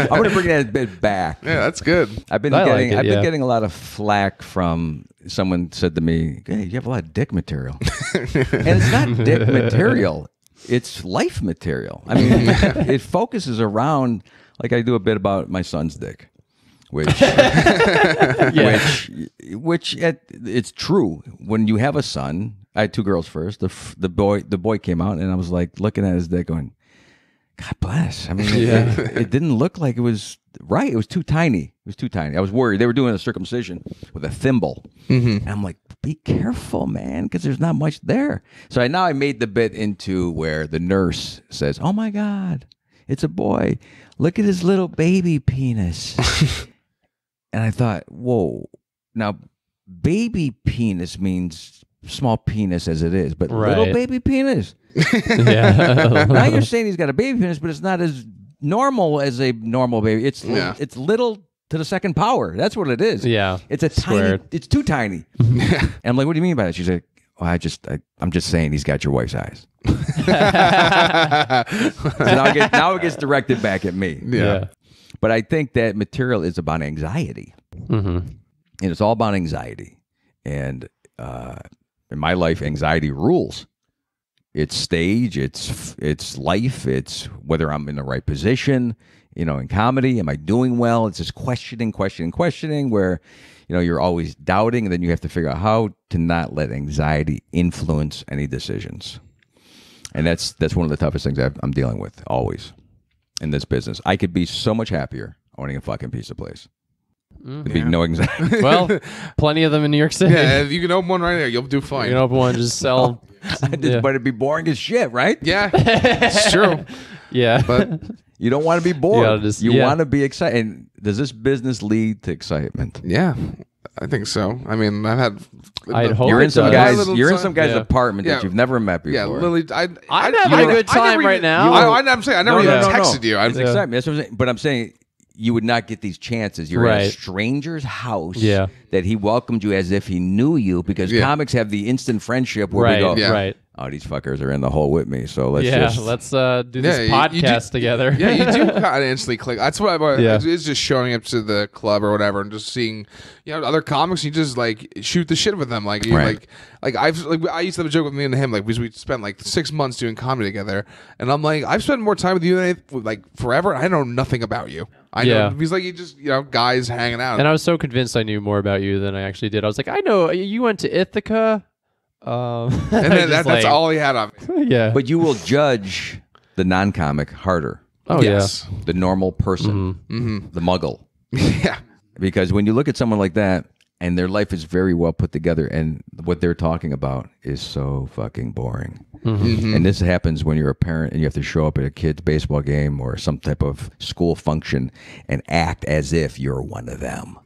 going to bring that bit back. Yeah, that's good. I've been getting a lot of flack from someone said to me, "Hey, you have a lot of dick material," and it's not dick material. It's life material. I mean, it focuses around, like I do a bit about my son's dick, which it's true. When you have a son, I had two girls first. The boy came out, and I was like looking at his dick, going, "God bless." I mean, it didn't look like it was right. It was too tiny. I was worried. They were doing a circumcision with a thimble, and I'm like, be careful, man, because there's not much there. So I made the bit into where the nurse says, "Oh my God, it's a boy. Look at his little baby penis." And I thought, whoa. Now, baby penis means small penis as it is, but little baby penis. Now you're saying he's got a baby penis, but it's not as normal as a normal baby. It's little to the second power. That's what it is. Yeah. It's tiny. It's too tiny. And I'm like, what do you mean by that? She's like, well, I'm just saying he's got your wife's eyes. So now it gets directed back at me. Yeah. But I think that material is about anxiety. And it's all about anxiety. And in my life, anxiety rules. It's stage, it's life, it's whether I'm in the right position, in comedy, am I doing well? It's just questioning where, you're always doubting, and then you have to figure out how to not let anxiety influence any decisions. And that's one of the toughest things I'm dealing with always in this business. I could be so much happier owning a fucking pizza place. There'd be no anxiety. Well, plenty of them in New York City. Yeah, if you can open one right there, you'll do fine. You can open one, just sell. But it'd be boring as shit, right? Yeah, it's true. Yeah. But you don't want to be bored. You yeah. want to be excited. And does this business lead to excitement? yeah, I think so. I mean, I'd hope You're in it some does. guy's apartment that you've never met before. Yeah, Lily, I'm having a good time right now. I'm saying I never even texted you. It's excitement. That's what I'm saying. But I'm saying you would not get these chances. You're at a stranger's house that he welcomed you as if he knew you, because comics have the instant friendship where we go, oh, these fuckers are in the hole with me, so let's do this podcast together. Yeah, you do kind of instantly click. That's what it's just showing up to the club or whatever and just seeing other comics. You just like shoot the shit with them. I used to have a joke with me and him, because we spent 6 months doing comedy together, and I'm like, I've spent more time with you than forever. I know nothing about you. I know he's like, you just guys hanging out. And I was so convinced I knew more about you than I actually did. I was like, I know you went to Ithaca. And then that's all he had on me. Yeah. But you will judge the non-comic harder. Oh, yes. The normal person. The muggle. Yeah. Because when you look at someone like that, and their life is very well put together, and what they're talking about is so fucking boring. And this happens when you're a parent and you have to show up at a kid's baseball game or some type of school function and act as if you're one of them.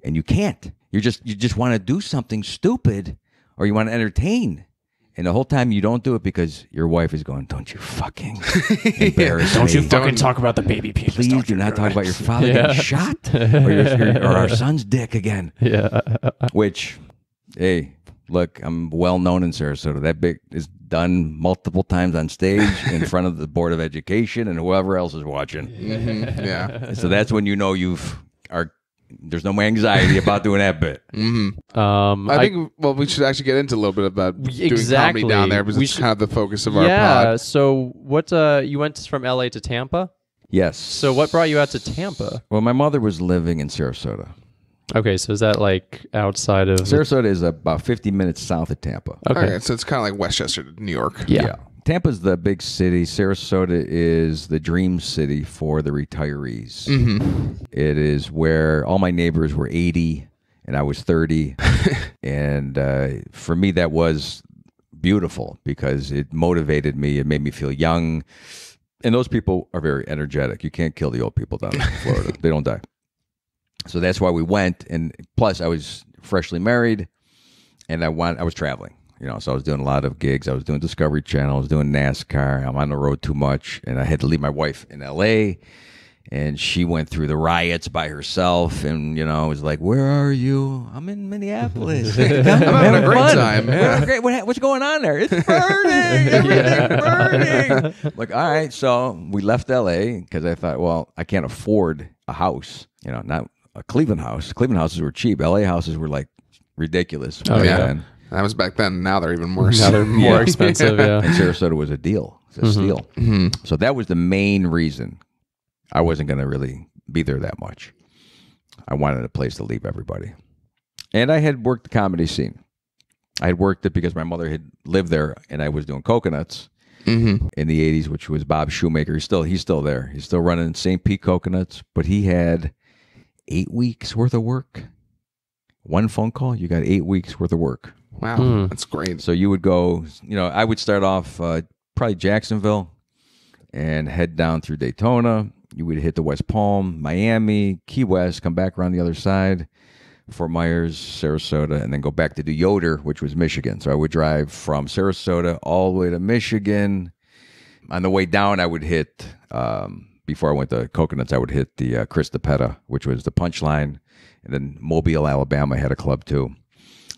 And you can't. You just want to do something stupid, or you want to entertain. And the whole time you don't do it because your wife is going, don't you fucking embarrass me. Don't you fucking talk about the baby penis. Please do not talk about your father getting shot or our son's dick again. Yeah. Which, hey, look, I'm well known in Sarasota. That bit is done multiple times on stage in front of the Board of Education and whoever else is watching. Yeah. So that's when you know there's no more anxiety about doing that bit. I think we should actually get into a little bit about doing comedy down there, because it's kind of the focus of our pod. Yeah. So what? You went from LA to Tampa? Yes. So what brought you out to Tampa? Well, my mother was living in Sarasota. Okay, so is that outside of Sarasota? Is about 50 minutes south of Tampa. Okay, so it's kind of like Westchester, New York. Yeah. Tampa's the big city. Sarasota is the dream city for the retirees. It is where all my neighbors were 80 and I was 30. And for me, that was beautiful because it motivated me. It made me feel young. And those people are very energetic. You can't kill the old people down in Florida. They don't die. So that's why we went. And plus, I was freshly married and I was traveling. So I was doing a lot of gigs. I was doing Discovery Channel. I was doing NASCAR. I'm on the road too much. And I had to leave my wife in L.A. And she went through the riots by herself. And, I was like, where are you? I'm in Minneapolis. I'm having a great time. Yeah. Great. What's going on there? It's burning. Everything's burning. Like, all right. So we left L.A. because I thought, well, I can't afford a house. Not a Cleveland house. Cleveland houses were cheap. L.A. houses were like ridiculous. Oh, yeah. Then. That was back then. Now they're even worse. Now they're more expensive, yeah. And Sarasota was a deal. It's a steal. So that was the main reason I wasn't going to really be there that much. I wanted a place to leave everybody. And I had worked the comedy scene. I had worked it because my mother had lived there, and I was doing Coconuts in the 80s, which was Bob Shoemaker. He's still there. He's still running St. Pete Coconuts, but he had 8 weeks worth of work. One phone call, you got 8 weeks worth of work. Wow, that's great. So you would go, I would start off probably Jacksonville and head down through Daytona. You would hit the West Palm, Miami, Key West, come back around the other side, Fort Myers, Sarasota, and then go back to do Yoder, which was Michigan. So I would drive from Sarasota all the way to Michigan. On the way down, I would hit, before I went to Coconuts, I would hit the Chris DePetta, which was the Punchline. And then Mobile, Alabama had a club too.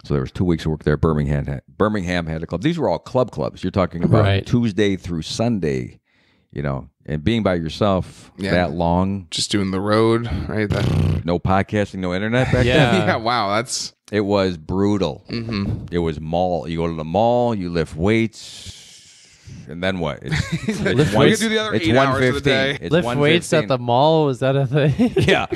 So there was 2 weeks of work there. Birmingham had a club. These were all clubs. You're talking about Tuesday through Sunday, and being by yourself that long. Just doing the road, right? No podcasting, no internet back then. Yeah, wow. It was brutal. It was mall. You go to the mall, you lift weights, And then what? It's We could do the other 8 hours of the day. It's Lift weights at 1:15. the mall, is that a thing? Yeah.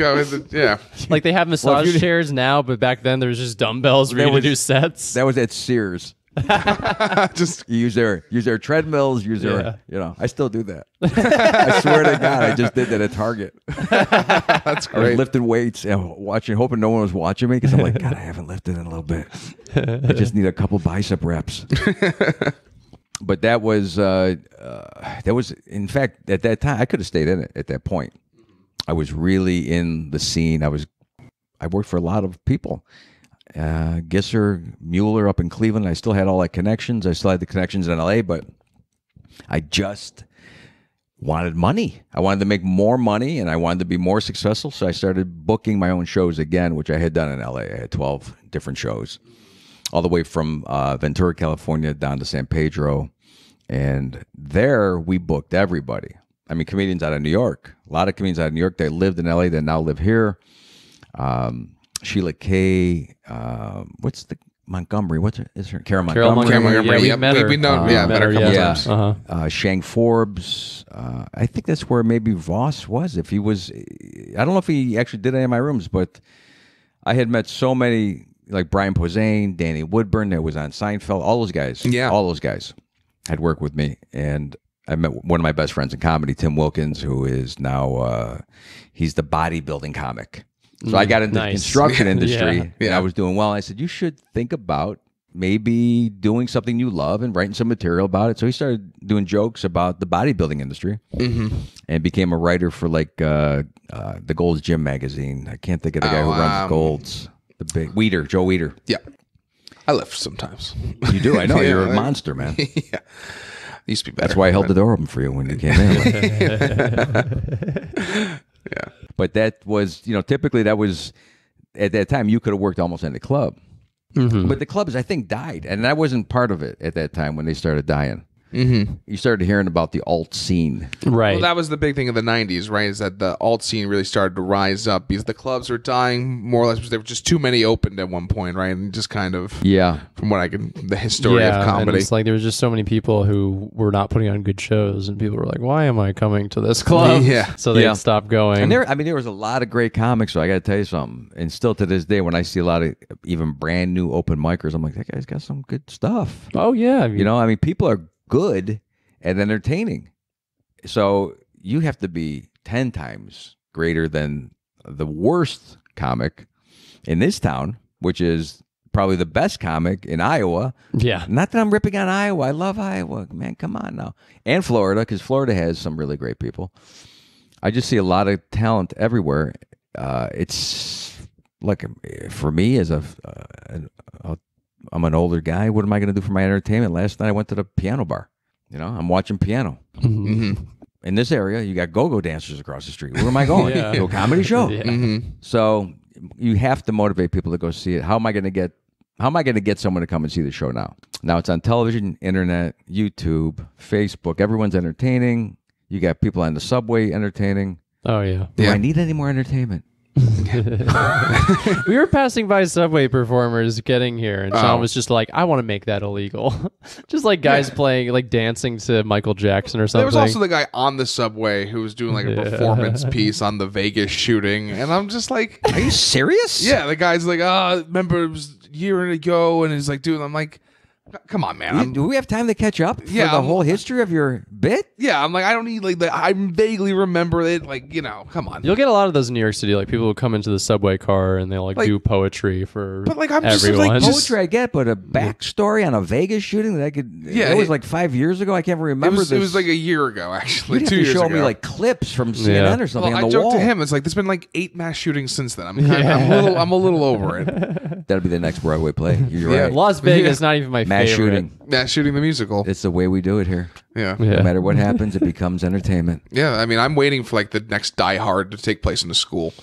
Yeah. Like they have massage you- chairs now, but back then there was just dumbbells for you to do sets. That was at Sears. Just You use their treadmills, use Yeah. their, I still do that. I swear to God, I just did that at Target. that's I was great. lifting weights and hoping no one was watching me because I'm like, God, I haven't lifted in a little bit. I just need a couple bicep reps. But that was, in fact, at that time, I could have stayed in it at that point. I was really in the scene. I worked for a lot of people. Gisser, Mueller up in Cleveland. I still had all that connections. I still had the connections in LA, but I just wanted money. I wanted to make more money and I wanted to be more successful. So I started booking my own shows again, which I had done in LA. I had 12 different shows, all the way from Ventura, California down to San Pedro. And there we booked everybody. I mean, comedians out of New York, a lot of comedians out of New York, they lived in LA, they now live here. Sheila Kay, what's the Montgomery? Is her Karen Montgomery? Carol Montgomery, Yeah, we yep. met her. We know, yeah, met her a couple yeah. times. Shang Forbes. I think that's where maybe Voss was. If he was, I don't know if he actually did any of my rooms, but I had met so many, like Brian Posehn, Danny Woodburn, that was on Seinfeld. All those guys. Yeah. All those guys had worked with me. And I met one of my best friends in comedy, Tim Wilkins, who is now, he's the bodybuilding comic. So I got into the Nice. construction industry, Yeah. and Yeah. I was doing well. I said, you should think about maybe doing something you love and writing some material about it. So he started doing jokes about the bodybuilding industry and became a writer for like the Gold's Gym magazine. I can't think of the guy who runs Gold's. The big Joe Weider. Yeah. I lift sometimes. You do, I know. Yeah, You're a like- monster, man. Yeah. Used to be better. That's why I held the door open for you when you came in. Yeah. But that was, typically that was, at that time, you could have worked almost in the club. But the clubs, I think, died. And I wasn't part of it at that time when they started dying. You started hearing about the alt scene. Right. Well, that was the big thing of the 90s, right? Is that the alt scene really started to rise up because the clubs were dying more or less because there were just too many opened at one point, right? And just kind of, Yeah. from what I can, the history of And comedy. it's like there was just so many people who were not putting on good shows, and people were like, "Why am I coming to this club?" Yeah. So they Yeah. stopped going. And there was a lot of great comics, so I got to tell you something. And still to this day, when I see a lot of even brand new open micers, I'm like, that guy's got some good stuff. Oh yeah, People are good and entertaining. So you have to be 10 times greater than the worst comic in this town, which is probably the best comic in Iowa. Yeah. Not that I'm ripping on Iowa. I love Iowa. Man, come on now. And Florida, because Florida has some really great people. I just see a lot of talent everywhere. It's like, for me, as I'm an older guy, what am I going to do for my entertainment? Last night I went to the piano bar. I'm watching piano. In this area, you got go-go dancers across the street. Where am I going? Yeah. To a comedy show. Yeah. So you have to motivate people to go see it. How am I going to get someone to come and see the show now? Now it's on television, internet, YouTube, Facebook. Everyone's entertaining. You got people on the subway entertaining. Oh yeah. Do Yeah. I need any more entertainment? We were passing by Subway performers getting here, and Sean was just like, "I want to make that illegal." Just like guys playing, like dancing to Michael Jackson or something. There was also the guy on the subway who was doing like a performance piece on the Vegas shooting. And I'm just like, Are you serious? yeah, the guy's like, remember it was a year ago. And he's like, dude, I'm like, come on, man. Do we have time to catch up for Yeah, the I'm- whole history of your bit? I'm like, I don't need like I vaguely remember it. Like, come on. You'll get a lot of those in New York City. Like people will come into the subway car and they'll like Like- do poetry for But, like, I'm just, everyone. like, just- Poetry I get, but a backstory on a Vegas shooting that I could. Yeah, that was it- like 5 years ago. I can't remember. It was like a year ago, actually. You'd have 2 to years show ago. me like clips from CNN Yeah. or something Well, I on the joked wall. to him. It's like there's been like 8 mass shootings since then. I'm a little over it. That'll be the next Broadway play. You're Yeah. right. Las Vegas, not even my Mass favorite. shooting. Mass shooting the musical. It's the way we do it here. Yeah. Yeah. No matter what happens, it becomes entertainment. Yeah, I mean, I'm waiting for like the next Die Hard to take place in a school.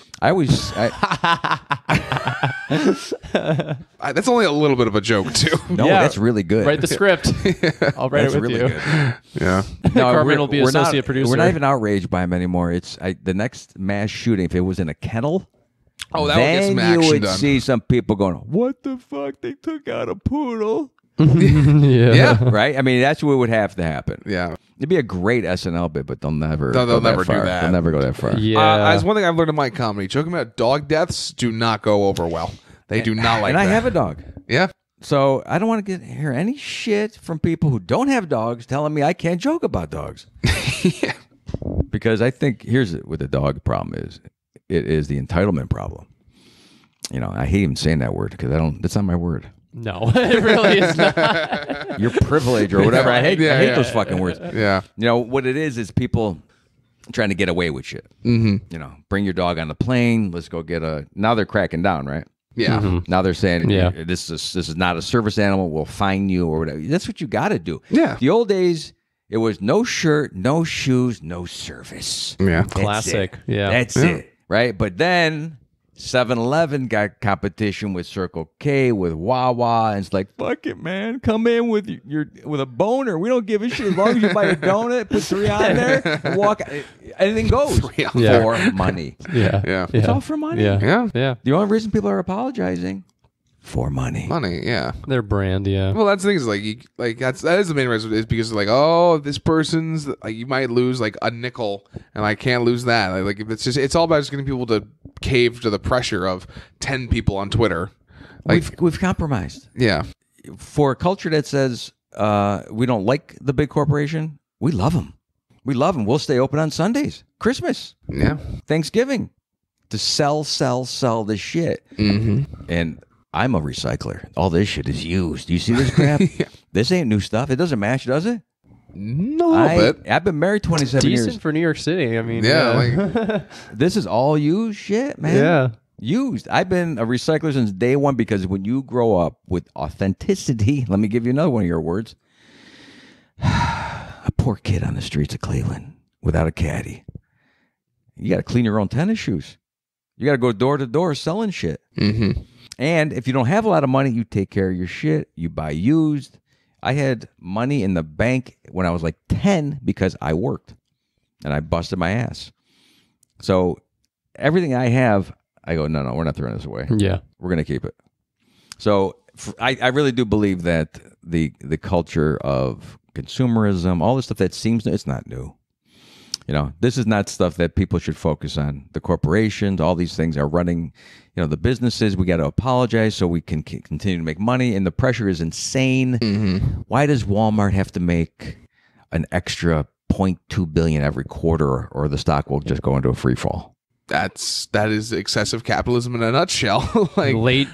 That's only a little bit of a joke too. No, Yeah. that's really good. Write the script. I'll write That's it with really you. good. Yeah. No, Carmen will be we're associate not, producer. We're not even outraged by him anymore. It's the next mass shooting. If it was in a kennel, Oh, that would get then some you action would done. see some people going, "What the fuck? They took out a poodle." Yeah. Right? I mean, that's what would have to happen. Yeah. It'd be a great SNL bit, but they'll never They'll never do far. that. They'll never go that far. Yeah. As one thing I've learned in my comedy, joking about dog deaths do not go over well. They do not like and that. I have a dog. Yeah. So I don't want to hear any shit from people who don't have dogs telling me I can't joke about dogs. Yeah. Because I think here's what the dog problem is. It is the entitlement problem. You know, I hate even saying that word because that's not my word. No, it really is not. Your privilege or whatever. I hate those fucking words. Yeah. You know, what it is people trying to get away with shit. Mm-hmm. You know, bring your dog on the plane. Let's go get now they're cracking down, right? Yeah. Mm-hmm. Now they're saying, this this is not a service animal. We'll fine you or whatever. That's what you got to do. Yeah. The old days, it was no shirt, no shoes, no service. Yeah. That's Classic. it. Yeah. That's it. Right? But then 7-Eleven got competition with Circle K, with Wawa, and it's like, fuck it, man. Come in with with a boner. We don't give a shit. As long as you buy a donut, put 3 on there, and walk. Anything goes for money. Yeah. Yeah. It's all for money. Yeah. Yeah. Yeah. The only reason people are apologizing for money. Money. Yeah. Their brand. Yeah. Well, that's the thing is that is the main reason is because like, oh, this person's like, you might lose like a nickel and I can't lose that. Like if it's all about just getting people to cave to the pressure of 10 people on Twitter. Like We've compromised. yeah. For a culture that says we don't like the big corporation, we love them. We love them. We'll stay open on Sundays, Christmas, Yeah. Thanksgiving, to sell this shit. Mm-hmm. And I'm a recycler. All this shit is used. Do you see this crap? Yeah. This ain't new stuff. It doesn't match, does it? A little bit. I've been married 27 Decent years. for New York City. I mean, Yeah. Like, This is all used shit, man. Yeah. Used. I've been a recycler since day one because when you grow up with authenticity, let me give you another one of your words. A poor kid on the streets of Cleveland without a caddy. You got to clean your own tennis shoes. You got to go door to door selling shit. mm-hmm. And if you don't have a lot of money, you take care of your shit. You buy used. I had money in the bank when I was like 10 because I worked and I busted my ass. So everything I have, I go, no, we're not throwing this away. Yeah. We're going to keep it. So I really do believe that the culture of consumerism, all this stuff that seems new, it's not new. You know, this is not stuff that people should focus on. The corporations, all these things are running, you know, the businesses. We got to apologize so we can continue to make money. And the pressure is insane. Mm-hmm. Why does Walmart have to make an extra 0.2 billion every quarter or the stock will just go into a free fall? That is excessive capitalism in a nutshell. Like late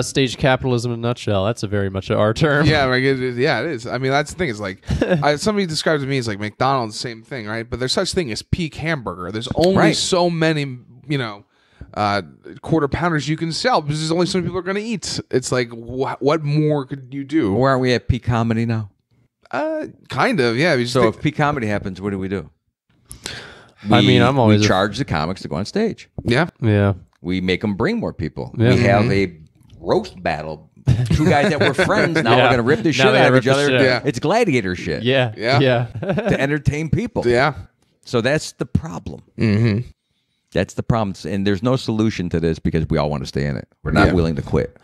stage capitalism in a nutshell. That's a very much our term. Yeah, like it is. I mean, that's the thing. Is like somebody describes it to me as like McDonald's, same thing, right? But there's such thing as peak hamburger. There's only so many, quarter pounders you can sell because there's only so many people are going to eat. It's like, what more could you do? Where are we at peak comedy now? Kind of, yeah. So if peak comedy happens, what do? I'm always we charge the comics to go on stage. Yeah. Yeah. We make them bring more people. Yeah. We have a roast battle. 2 guys that were friends now Yeah. we're going to rip the shit Now they out of rip each the other. shit. Yeah. It's gladiator shit. Yeah. Yeah. Yeah. To entertain people. Yeah. So that's the problem. Mm-hmm. That's the problem. And there's no solution to this because we all want to stay in it. We're not willing to quit.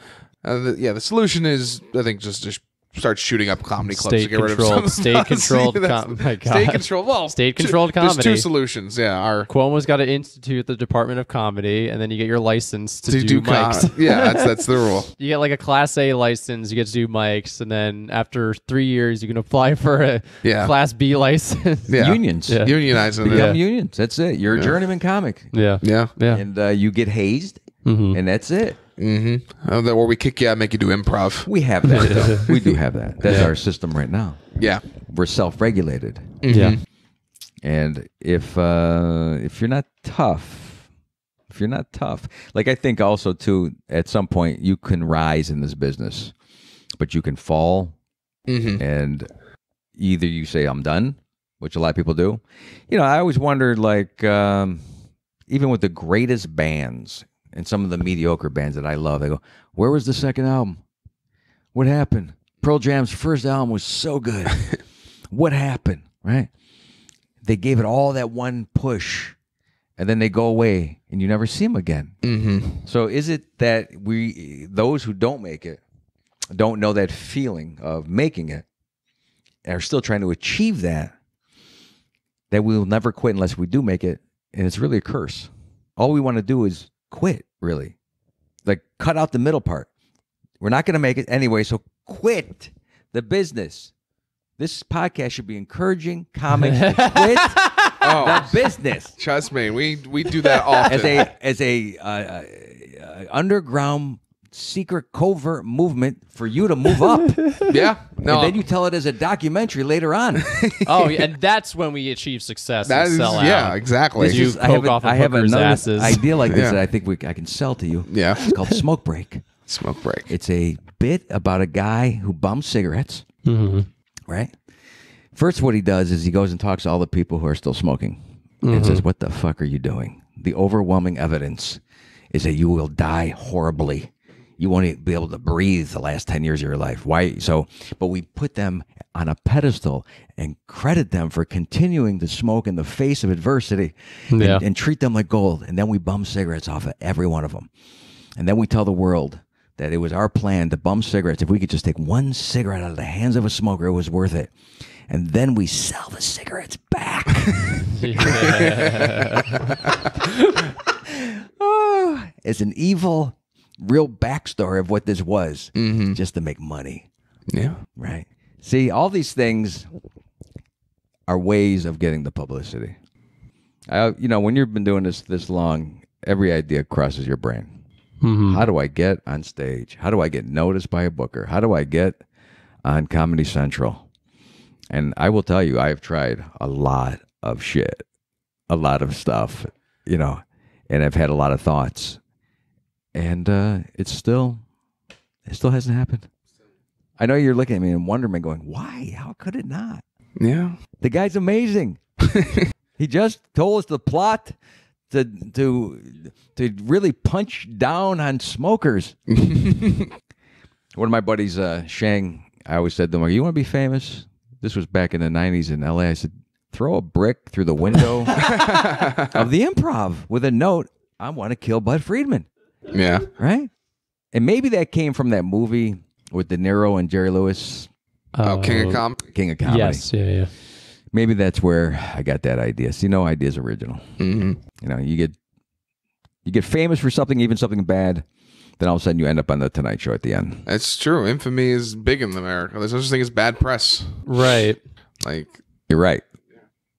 The solution is, I think, just start shooting up comedy clubs to get rid of some State controlled. My God. State controlled. Well, State controlled comedy. There's 2 solutions. Yeah, Cuomo's got to institute the Department of Comedy, and then you get your license to do mics. Yeah, that's the rule. You get like a Class A license, you get to do mics, and then after 3 years, you can apply for a Class B license. Yeah. Unions. Yeah. Unionizing. Become unions. That's it. You're a journeyman comic. Yeah. Yeah. Yeah. And you get hazed, and that's it. Mm-hmm. Or we kick you out, make you do improv. We have that, though. We do have that. That's our system right now. Yeah. We're self-regulated. Yeah. And if you're not tough, like I think also too, at some point you can rise in this business, but you can fall, and either you say I'm done, which a lot of people do. You know, I always wondered, like, even with the greatest bands and some of the mediocre bands that I love, they go, "Where was the second album? What happened? Pearl Jam's first album was so good. What happened?" Right? They gave it all that one push, and then they go away, and you never see them again. Mm-hmm. So is it that those who don't make it, don't know that feeling of making it and are still trying to achieve that we will never quit unless we do make it. And it's really a curse. All we want to do is quit, really. Like, cut out the middle part. We're not going to make it anyway, so quit the business. This podcast should be encouraging comics to quit the business. Trust me, we do that often. As a underground secret covert movement for you to move up. Yeah. No. And then you tell it as a documentary later on. Oh, yeah, and that's when we achieve success and sell out. Yeah, exactly. I have another asses. idea like this that I think I can sell to you. Yeah. It's called Smoke Break. Smoke Break. It's a bit about a guy who bums cigarettes. Mm-hmm. Right? First, what he does is he goes and talks to all the people who are still smoking and says, what the fuck are you doing? The overwhelming evidence is that you will die horribly. You won't be able to breathe the last 10 years of your life. Why? But we put them on a pedestal and credit them for continuing to smoke in the face of adversity and treat them like gold. And then we bum cigarettes off of every one of them. And then we tell the world that it was our plan to bum cigarettes. If we could just take one cigarette out of the hands of a smoker, it was worth it. And then we sell the cigarettes back. Oh, it's an evil, real backstory of what this was, just to make money. Yeah. Right. See, all these things are ways of getting the publicity. When you've been doing this long, every idea crosses your brain. Mm-hmm. How do I get on stage? How do I get noticed by a booker? How do I get on Comedy Central? And I will tell you, I've tried a lot of shit, a lot of stuff, and I've had a lot of thoughts. And it still hasn't happened. I know you're looking at me in wonderment going, why? How could it not? Yeah. The guy's amazing. He just told us the plot to really punch down on smokers. One of my buddies, Shang, I always said to him, you want to be famous? This was back in the 90s in LA. I said, throw a brick through the window of the Improv with a note, I want to kill Bud Friedman. Yeah. Right? And maybe that came from that movie with De Niro and Jerry Lewis. King of Comedy. King of Comedy. Yes, yeah. Maybe that's where I got that idea. See, no idea's original. Mm-hmm. You get famous for something, even something bad, then all of a sudden you end up on the Tonight Show at the end. That's true. Infamy is big in America. There's no such thing as bad press. Right. You're right.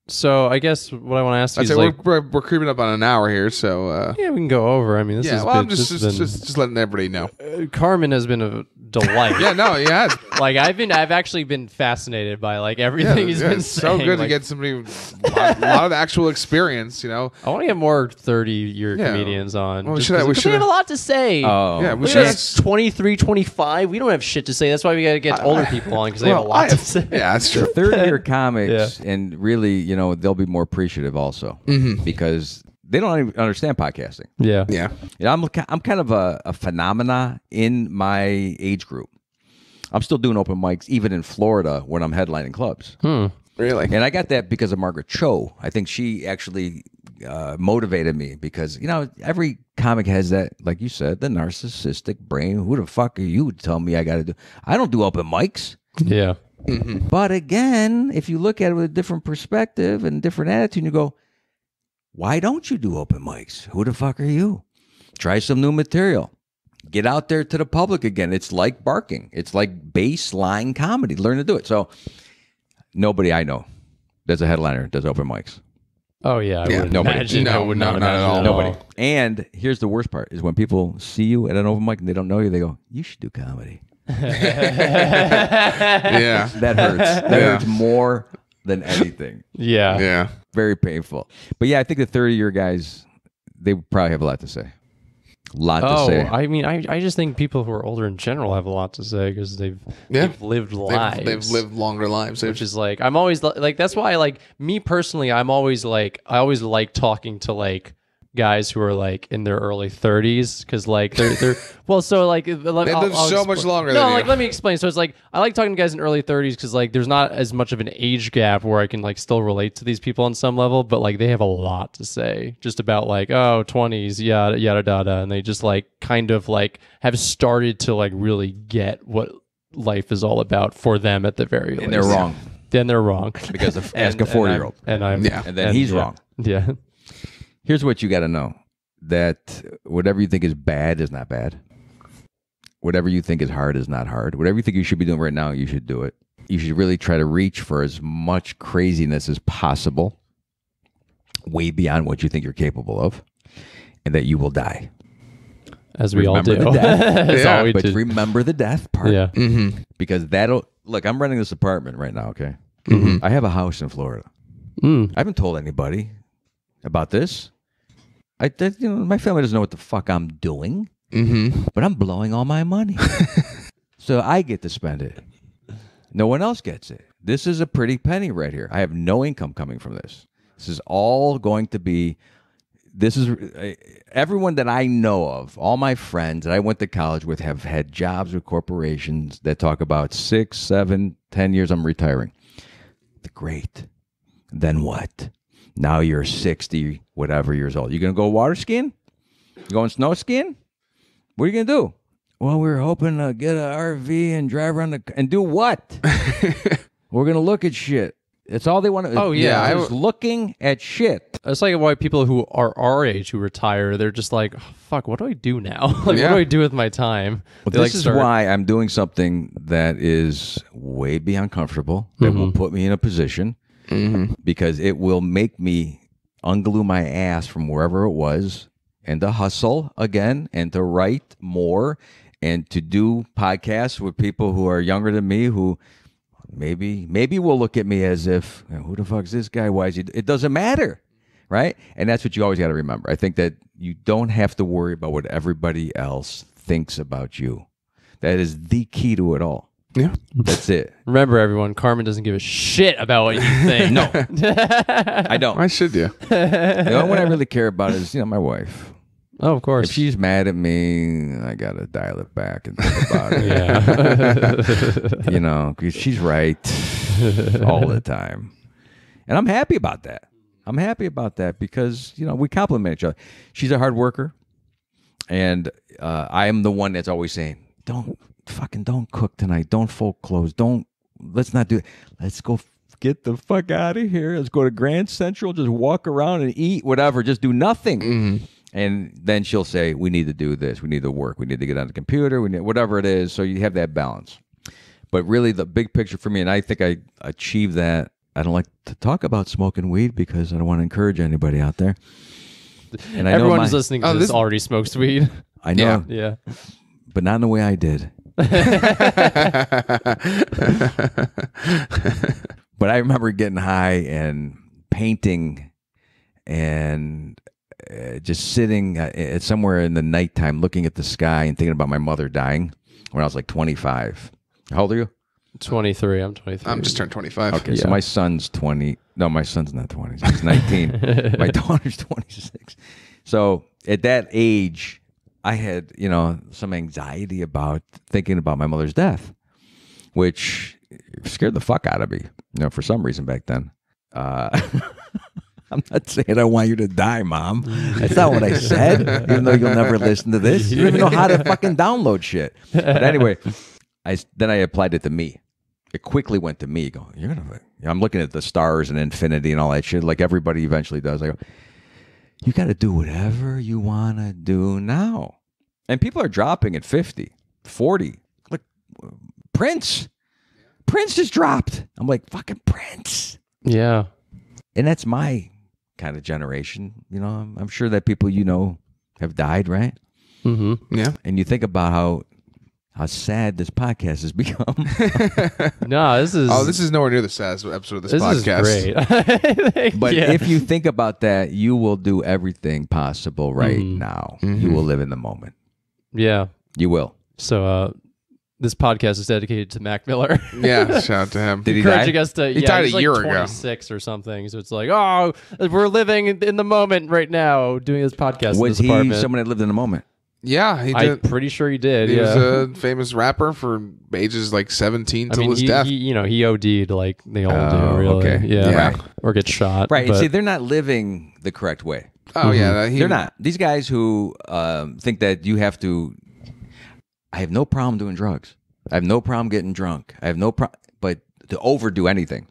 So I guess what I want to ask you is we're creeping up on an hour here, so yeah, we can go over. I mean, this is I'm just letting everybody know. Carmen has been a delight. Yeah. I've actually been fascinated by everything he's been it's saying. So good to get somebody with a lot of actual experience. I want to get more 30-year comedians on. Well, we have a lot to say. Oh, yeah, we should. 23, 25. We don't have shit to say. That's why we got to get older people on because they have a lot to say. Yeah, that's true. 30-year comics, and really, they'll be more appreciative also because they don't even understand podcasting. Yeah. I'm kind of a phenomena in my age group. I'm still doing open mics even in Florida when I'm headlining clubs. Really? And I got that because of Margaret Cho. I think she actually motivated me because, every comic has that, like you said, the narcissistic brain. Who the fuck are you to tell me I got to do? I don't do open mics. Yeah. Mm-hmm. But again, if you look at it with a different perspective and different attitude, you go, why don't you do open mics? Who the fuck are you? Try some new material. Get out there to the public again. It's like barking. It's like baseline comedy. Learn to do it. So nobody I know that's a headliner does open mics. Oh, yeah. I wouldn't nobody. imagine. No, I would not not at all. Nobody. And here's the worst part is when people see you at an open mic and they don't know you, they go, you should do comedy. Yeah. That hurts. That hurts more than anything. Yeah. Yeah. Very painful. But yeah, I think the 30-year guys, they probably have a lot to say. To say. I mean, I just think people who are older in general have a lot to say because they've lived lives. They've lived longer lives. Which is I'm always that's why me personally, I always like talking to guys who are like in their early 30s because like they're well, so like so much longer no than like you. let me explain. So it's like I like talking to guys in early 30s because like there's not as much of an age gap where I can like still relate to these people on some level, but like they have a lot to say just about like 20s yada yada yada, and they just like kind of like have started to like really get what life is all about for them at the very least. And they're wrong. Then they're wrong Because ask a 40-year-old. And then he's wrong. Yeah. Here's what you got to know. That whatever you think is bad is not bad. Whatever you think is hard is not hard. Whatever you think you should be doing right now, you should do it. You should really try to reach for as much craziness as possible, way beyond what you think you're capable of, and that you will die. As we all do. The death. That's all we But do. remember the death part. Yeah. Because that'll... Look, I'm renting this apartment right now, okay? I have a house in Florida. I haven't told anybody about this. My family doesn't know what the fuck I'm doing, but I'm blowing all my money. So I get to spend it. No one else gets it. This is a pretty penny right here. I have no income coming from this. This is all going to be... This is... everyone that I know of, all my friends that I went to college with have had jobs with corporations that talk about 6, 7, 10 years I'm retiring. Great. Then what? Now you're 60, whatever years old. You going to go water skiing? You going snow skiing? What are you going to do? Well, we're hoping to get an RV and drive around and do what? We're going to look at shit. It's all they want to. Oh, yeah. I was looking at shit. It's like why people who are our age who retire, they're just like, oh, fuck, what do I do now? Like, what do I do with my time? Well, this is why I'm doing something that is way beyond comfortable, that will put me in a position, because it will make me unglue my ass from wherever it was and to hustle again and to write more and to do podcasts with people who are younger than me who... Maybe will look at me as if, who the fuck is this guy? Why is he? It doesn't matter, right? And that's what you always got to remember. I think that you don't have to worry about what everybody else thinks about you. That is the key to it all. Yeah. That's it. Remember, everyone, Carmen doesn't give a shit about what you think. No, I don't. Why should you? The only one I really care about is, my wife. Oh, of course. If she's mad at me, I got to dial it back and think about it. Yeah. 'Cause she's right all the time. And I'm happy about that. I'm happy about that because, we compliment each other. She's a hard worker. And I am the one that's always saying, don't cook tonight. Don't fold clothes. Let's not do it. Let's go get the fuck out of here. Let's go to Grand Central. Just walk around and eat, whatever. Just do nothing. And then she'll say, we need to do this. We need to work. We need to get on the computer. We need whatever it is. So you have that balance. But really the big picture for me, and I think I achieved that. I don't like to talk about smoking weed because I don't want to encourage anybody out there. And Everyone who's listening to this already smokes weed. I know. Yeah. But not in the way I did. But I remember getting high and painting and just sitting somewhere in the nighttime looking at the sky and thinking about my mother dying when I was like 25. How old are you? 23. I'm 23. I'm just turned 25. Okay, so my son's 20. No, my son's not 20. He's 19. My daughter's 26. So at that age, I had, some anxiety about thinking about my mother's death, which scared the fuck out of me, for some reason back then. I'm not saying I want you to die, Mom. That's not what I said, even though you'll never listen to this. You don't even know how to fucking download shit. But anyway, then I applied it to me. It quickly went to me. I'm looking at the stars and infinity and all that shit like everybody eventually does. I go, you got to do whatever you want to do now. And people are dropping at 50, 40. Like, Prince just dropped. I'm like, fucking Prince. Yeah. And that's my kind of generation. I'm sure that people have died, right? Mm-hmm. Yeah. And you think about how sad this podcast has become. No, this is... Oh, this is nowhere near the saddest episode of this podcast. Is great. But if you think about that, you will do everything possible right now. You will live in the moment. Yeah. You will. So this podcast is dedicated to Mac Miller. Yeah, shout out to him. Did he die? Encouraging us to, He died he's a year like ago. 26 or something. So it's like, oh, we're living in the moment right now doing this podcast. Was in this he apartment. someone that lived in the moment? Yeah, he I'm did. pretty sure he did. He Yeah. was a famous rapper for ages like 17 till his death. he OD'd like they all do, really. okay. Yeah. Yeah. Or get shot. Right. But, See, they're not living the correct way. Oh yeah, They're not. These guys who think that you have to. I have no problem doing drugs. I have no problem getting drunk. I have no problem, but to overdo anything.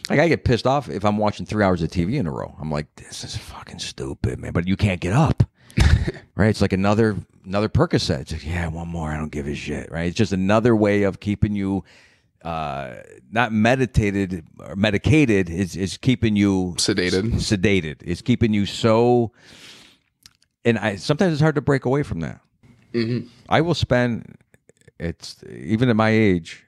Like I get pissed off if I'm watching 3 hours of TV in a row. I'm like, this is fucking stupid, man. But you can't get up. Right? It's like another Percocet. It's like, yeah, one more. I don't give a shit. Right? It's just another way of keeping you not meditated or medicated. Is keeping you sedated. It's keeping you so. And sometimes it's hard to break away from that. Mm-hmm. I will spend. It's even at my age.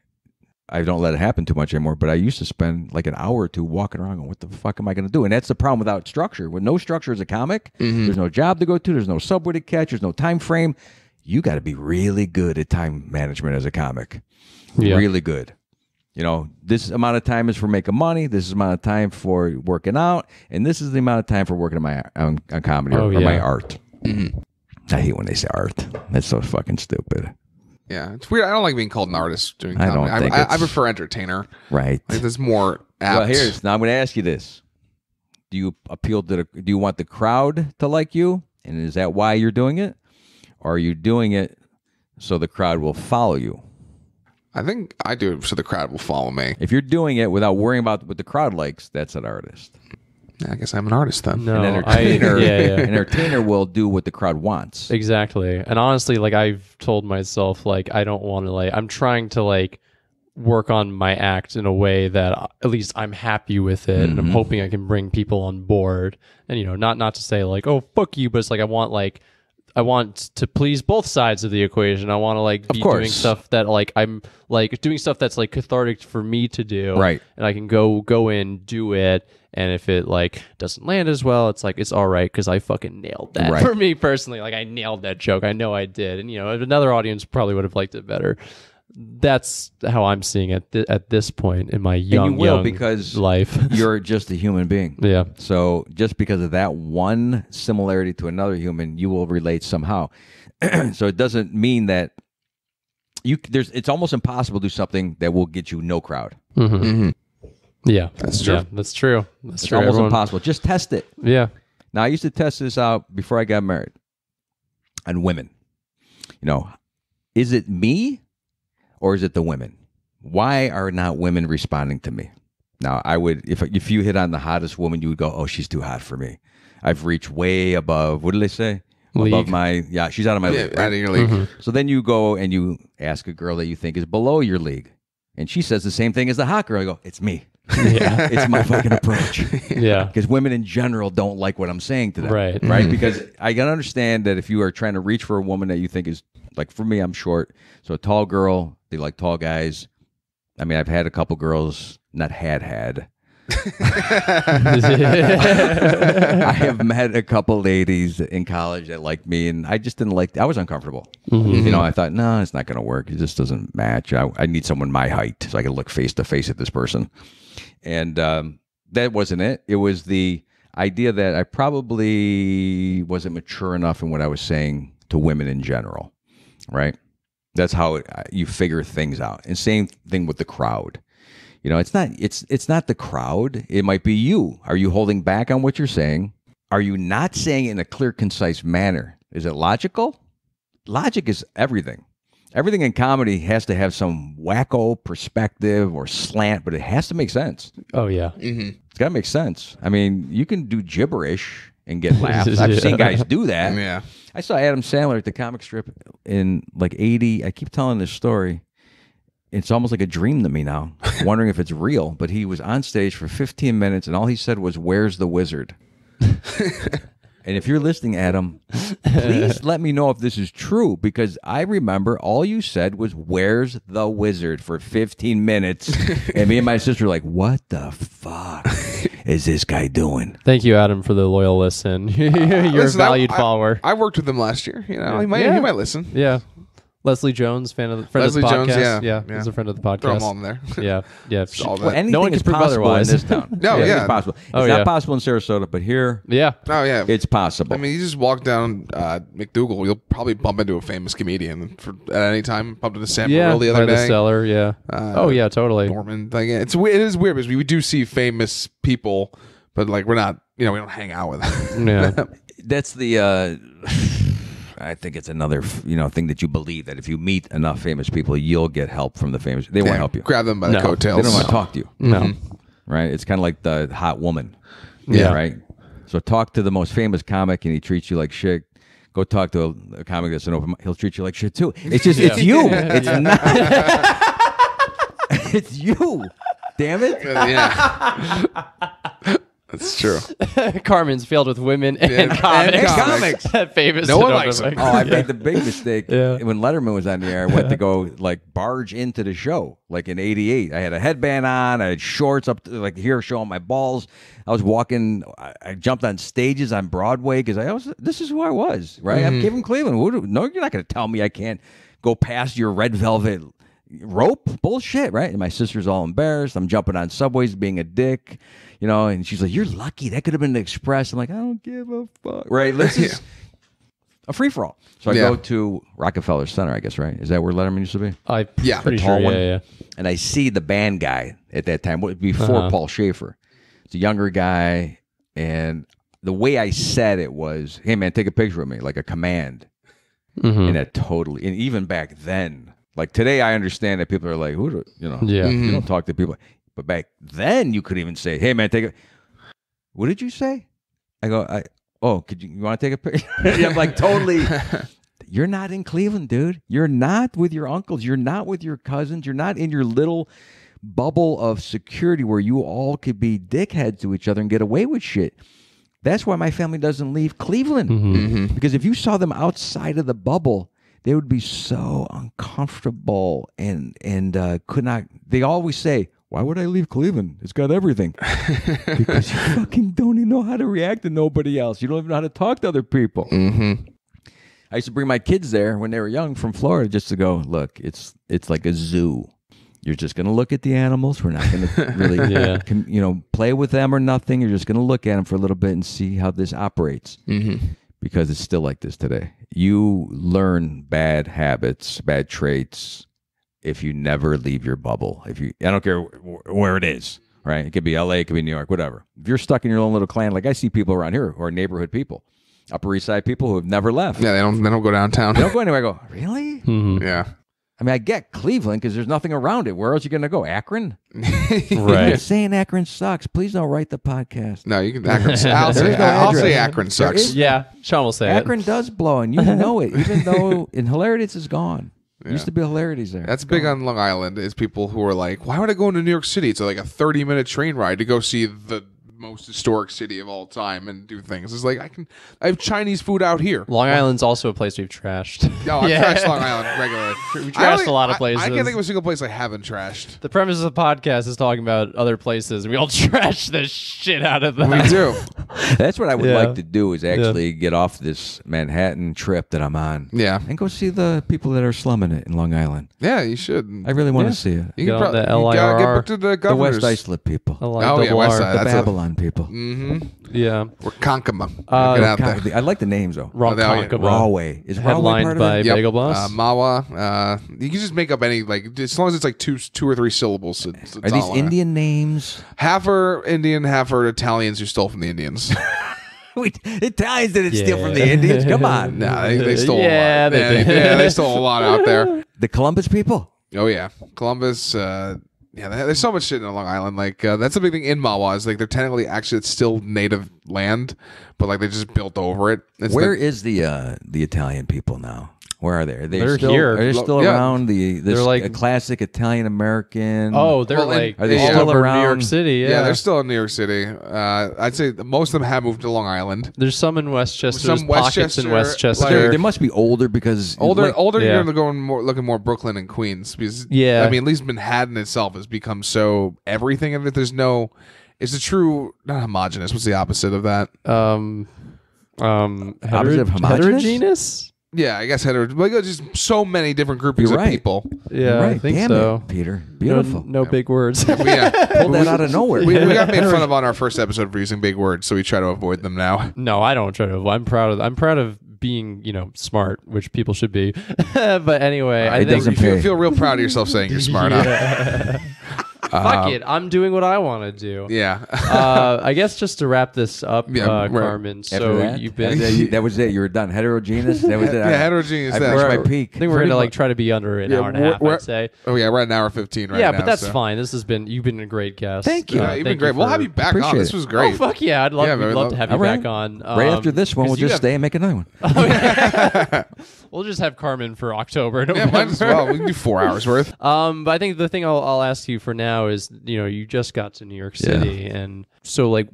I don't let it happen too much anymore, but I used to spend like an hour or two walking around going, what the fuck am I going to do? And that's the problem without structure. With no structure as a comic, there's no job to go to, there's no subway to catch, there's no time frame. You got to be really good at time management as a comic. Yeah. Really good. You know, this amount of time is for making money, this is the amount of time for working out, and this is the amount of time for working on comedy or my art. Mm-hmm. I hate when they say art. That's so fucking stupid. Yeah, it's weird. I don't like being called an artist doing comedy. I don't think I prefer entertainer. Right. Like there's more apt. Well, now I'm going to ask you this: do you appeal to do you want the crowd to like you, and is that why you're doing it, or are you doing it so the crowd will follow you? I think I do it so the crowd will follow me. If you're doing it without worrying about what the crowd likes, that's an artist. I guess I'm an artist then. No, an entertainer will do what the crowd wants. Exactly. And honestly, like I've told myself, like I don't want to I'm trying to like work on my act in a way that at least I'm happy with it, and I'm hoping I can bring people on board. And not to say like, oh fuck you, but it's like I want to please both sides of the equation. I want to like be doing stuff that like I'm like doing stuff that's like cathartic for me to do. Right. And I can go in, do it. And if it like doesn't land as well, it's like, it's all right. Cause I fucking nailed that for me personally. Like I nailed that joke. I know I did. And another audience probably would have liked it better. That's how I'm seeing it at this point in my young because life. You're just a human being. Yeah. So just because of that one similarity to another human, you will relate somehow. So it doesn't mean that it's almost impossible to do something that will get you no crowd. Mm-hmm. Mm-hmm. Yeah, that's true. Yeah, that's true. It's almost impossible. Just test it. Yeah. Now I used to test this out before I got married on women. Is it me? Or is it the women? Why are not women responding to me? Now, I would, if you hit on the hottest woman, you would go, oh, she's too hot for me. I've reached way above, what did they say? League. Above she's out of my league. Right? Out of your league. Mm-hmm. So then you go and you ask a girl that you think is below your league. And she says the same thing as the hot girl. I go, it's me. Yeah. It's my fucking approach. Yeah. Because women in general don't like what I'm saying to them. Right. Right? Because I can understand that if you are trying to reach for a woman that you think is, like for me, I'm short. So a tall girl, they like tall guys. I mean, I've had a couple girls, not had. I have met a couple ladies in college that liked me, and I just didn't I was uncomfortable. Mm-hmm. I thought, no, it's not going to work. It just doesn't match. I need someone my height so I can look face to face at this person. And that wasn't it. It was the idea that I probably wasn't mature enough in what I was saying to women in general, right? That's how you figure things out. And same thing with the crowd. It's not the crowd. It might be you. Are you holding back on what you're saying? Are you not saying it in a clear, concise manner? Is it logical? Logic is everything. Everything in comedy has to have some wacko perspective or slant, but it has to make sense. Oh, yeah. Mm-hmm. It's got to make sense. I mean, you can do gibberish and get laughs. I've seen guys do that. Yeah. I saw Adam Sandler at the comic strip in like 80. I keep telling this story. It's almost like a dream to me now, wondering if it's real. But he was on stage for 15 minutes, and all he said was, "Where's the wizard?" And if you're listening, Adam, please let me know if this is true, because I remember all you said was, "Where's the wizard?" for 15 minutes. And me and my sister were like, what the fuck is this guy doing? Thank you, Adam, for the loyal listen. You're a valued follower. I worked with him last year. He might listen. Yeah. Leslie Jones, friend of the Leslie podcast. Jones, yeah, he's a friend of the podcast. Throw them all in there. Yeah. All that. Well, anything No one is can prove possible otherwise. in this town. No, Anything yeah. is possible. It's Oh, not yeah. possible in Sarasota, but here, Yeah. Oh yeah, it's possible. I mean, you just walk down McDougal, you'll probably bump into a famous comedian at any time. Bumped into Sam Yeah. Morril the other By the day. cellar. Yeah. Oh yeah, totally. Norman, like, it is weird because we do see famous people, but like we're not, we don't hang out with them. Yeah. That's the. I think it's another thing that you believe that if you meet enough famous people, you'll get help from the famous. They won't help you. Grab them by the No. coattails. They don't want to talk to you. No. Right? It's kind of like the hot woman. Yeah. Right? So talk to the most famous comic and he treats you like shit. Go talk to a comic that's an open mic. He'll treat you like shit too. It's just, it's you. It's not. It's you. Damn it. Yeah. That's true. Carmen's filled with women and And comics. comics. Famous. No one and likes open them. Oh, mic. I made the big mistake Yeah. when Letterman was on the air. I went to go like barge into the show, like in '88. I had a headband on, I had shorts up to, like here showing my balls. I was walking. I jumped on stages on Broadway because this is who I was, right? I'm Kevin Cleveland. No, you're not going to tell me I can't go past your red velvet rope. Bullshit, right? And my sister's all embarrassed. I'm jumping on subways, being a dick. And she's like, "You're lucky. That could have been the Express." I'm like, "I don't give a fuck." Right? This is a free for all. So I go to Rockefeller Center, I guess, right? Is that where Letterman used to be? Yeah. Pretty The sure. tall one. Yeah. And I see the band guy at that time, before Paul Schaefer. It's a younger guy, and the way I said it was, "Hey man, take a picture with me," like a command. And that totally, and even back then, like today, I understand that people are like, "Who do Yeah. you don't talk to people." But back then, you could even say, "Hey, man, take a." What did you say? I go, could you want to take a picture? I'm like, totally. You're not in Cleveland, dude. You're not with your uncles. You're not with your cousins. You're not in your little bubble of security where you all could be dickheads to each other and get away with shit. That's why my family doesn't leave Cleveland. Because if you saw them outside of the bubble, they would be so uncomfortable and could not. They always say, "Why would I leave Cleveland? It's got everything." Because you fucking don't even know how to react to nobody else. You don't even know how to talk to other people. I used to bring my kids there when they were young from Florida just to go, look, it's like a zoo. You're just going to look at the animals. We're not going to really play with them or nothing. You're just going to look at them for a little bit and see how this operates. Because it's still like this today. You learn bad habits, bad traits, if you never leave your bubble. I don't care where it is, right? It could be LA, it could be New York, whatever. If you're stuck in your own little clan, like I see people around here who are neighborhood people, Upper East Side people who have never left. Yeah, they don't go downtown. They don't go anywhere. I go, really? Yeah. I mean, I get Cleveland because there's nothing around it. Where else are you going to go? Akron? Right. Saying Akron sucks. Please don't write the podcast. No, you can. Akron. I'll say address. Akron sucks. Yeah. Sean will say Akron does blow, and you know it, even though Hilarities is gone. Yeah. Used to be Hilarities there. That's big on Long Island. Is people who are like, why would I go into New York City? It's like a 30-minute train ride to go see the most historic city of all time and do things. It's like I have Chinese food out here. Long Island's also a place we've trashed. No, I've trashed Long Island regularly. We trashed a lot of places. I can't think of a single place I haven't trashed. The premise of the podcast is talking about other places. We all trash the shit out of them. We do. That's what I would Yeah. like to do is actually get off this Manhattan trip that I'm on. Yeah. And go see the people that are slumming it in Long Island. Yeah, you should. I really want to see it. You Get on the you gotta get LIRR. booked to the The governor's. West Islip people. Oh yeah, West Side. The That's Babylon people. Yeah. We're Konkama. Get out God, there. I like the names though. Ronkonkoma. Rawway. Is Rawway Headlined part of by it? Yep. Bagel Boss. Mawa. You can just make up any, like, as long as it's like two or three syllables. It's Are these all Indian names? Half are Indian, half are Italians who stole from the Indians. Wait, Italians didn't steal from the Indians. Come on. No, they stole Yeah, a lot. they did. Yeah, they stole a lot out there. The Columbus people. Oh yeah, Columbus. There's so much shit in Long Island. Like that's the big thing in Mawa is like they're technically actually it's still native land, but like they just built over it. It's Where like, is the Italian people now? Where are they? Are they They're still, here. Are they still Yeah. around? This They're like- a classic Italian American. Oh, they're Well, like are they all still over around? New York City. yeah, Yeah. they're still in New York City. I'd say most of them have moved to Long Island. There's some in Westchester. Some There's pockets in Westchester, Westchester. They must be older because Older, like, Yeah. you're going more looking more Brooklyn and Queens because Yeah. I mean at least Manhattan itself has become so everything of it. There's no, it's a true not homogenous. What's the opposite of that? Opposite of homogeneous? heterogeneous. Yeah, I guess like just so many different groupings of people. Yeah, right. I think Damn so. it, Peter. Beautiful. No big words. Pulled that out of nowhere. We got made fun of on our first episode for using big words, so we try to avoid them now. No, I don't try to. I'm proud of being, smart, which people should be. But anyway, I think you feel real proud of yourself saying you're smart. Huh? Fuck it, I'm doing what I want to do. Yeah. I guess just to wrap this up, Carmen. So you've been. That was it. You were done. Heterogeneous. That was it. Yeah, heterogeneous. I reached my peak. I think we're gonna try to be under an hour and a half. I'd say. Oh yeah, we're at an hour 15 right now. Yeah, but that's fine. You've been a great guest. Thank you. You've been great. We'll have you back on. This was great. Oh fuck yeah, I'd love to have you back on. Right after this one, we'll just stay and make another one. We'll just have Carmen for October. Yeah, might as well. We can do 4 hours worth. But I think the thing I'll ask you for now is, you just got to New York City, and so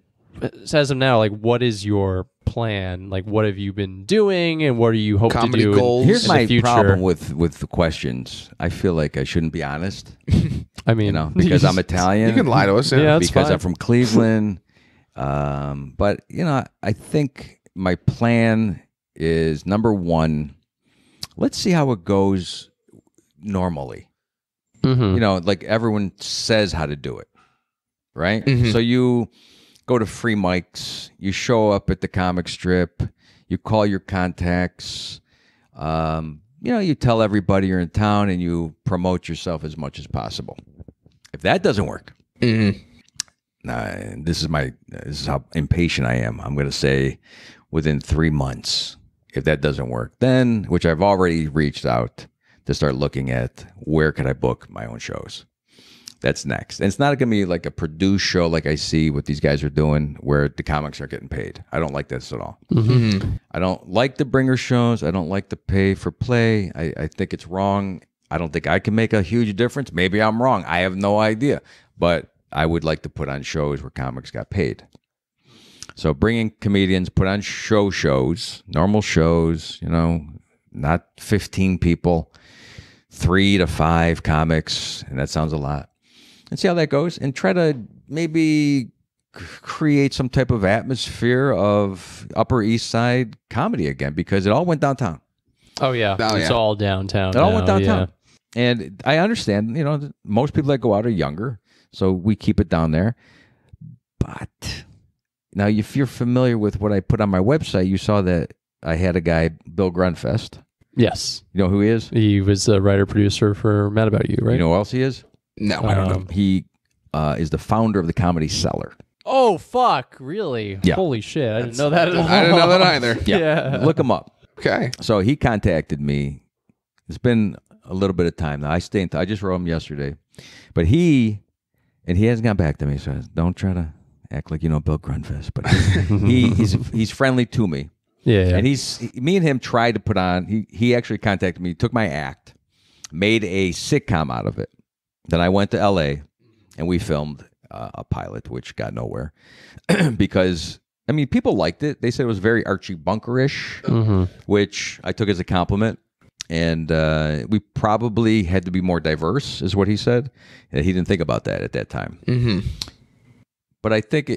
as of now, what is your plan? What have you been doing, and what do you hope Comedy to do? Goals. Here's my future? problem with the questions. I feel like I shouldn't be honest. I mean, because I'm Italian. You can lie to us. Yeah, that's because fine. I'm from Cleveland. But I think my plan is, number one, let's see how it goes normally. Mm-hmm. Everyone says how to do it, right? Mm-hmm. So you go to free mics, you show up at the comic strip, you call your contacts, you tell everybody you're in town, and you promote yourself as much as possible. If that doesn't work, this is how impatient I am. I'm going to say within 3 months. If that doesn't work, then, which I've already reached out to start looking at, where could I book my own shows? That's next. And it's not going to be like a produced show like I see what these guys are doing, where the comics are getting paid. I don't like this at all. Mm-hmm. I don't like the bringer shows. I don't like the pay for play. I think it's wrong. I don't think I can make a huge difference. Maybe I'm wrong. I have no idea. But I would like to put on shows where comics got paid. So bringing comedians, put on shows, normal shows, not 15 people, 3 to 5 comics, and that sounds a lot. And see how that goes, and try to maybe create some type of atmosphere of Upper East Side comedy again, because it all went downtown. Oh yeah, it's all downtown. It all went downtown. Yeah. And I understand, most people that go out are younger, so we keep it down there. But now, if you're familiar with what I put on my website, you saw that I had a guy, Bill Grunfest. Yes. You know who he is? He was a writer-producer for Mad About You, right? You know who else he is? No, I don't know. He is the founder of the Comedy Cellar. Oh, fuck. Really? Yeah. Holy shit. I didn't know that at all. I didn't know that either. Yeah. Look him up. Okay. So he contacted me. It's been a little bit of time now. I just wrote him yesterday. But he hasn't got back to me, so don't try to act like you know Bill Grunfest. But he's friendly to me. Yeah. And me and him tried to put on, he actually contacted me, took my act, made a sitcom out of it. Then I went to LA and we filmed a pilot, which got nowhere because, people liked it. They said it was very Archie Bunker-ish, which I took as a compliment. And we probably had to be more diverse, is what he said. And he didn't think about that at that time. Mm-hmm. But I think,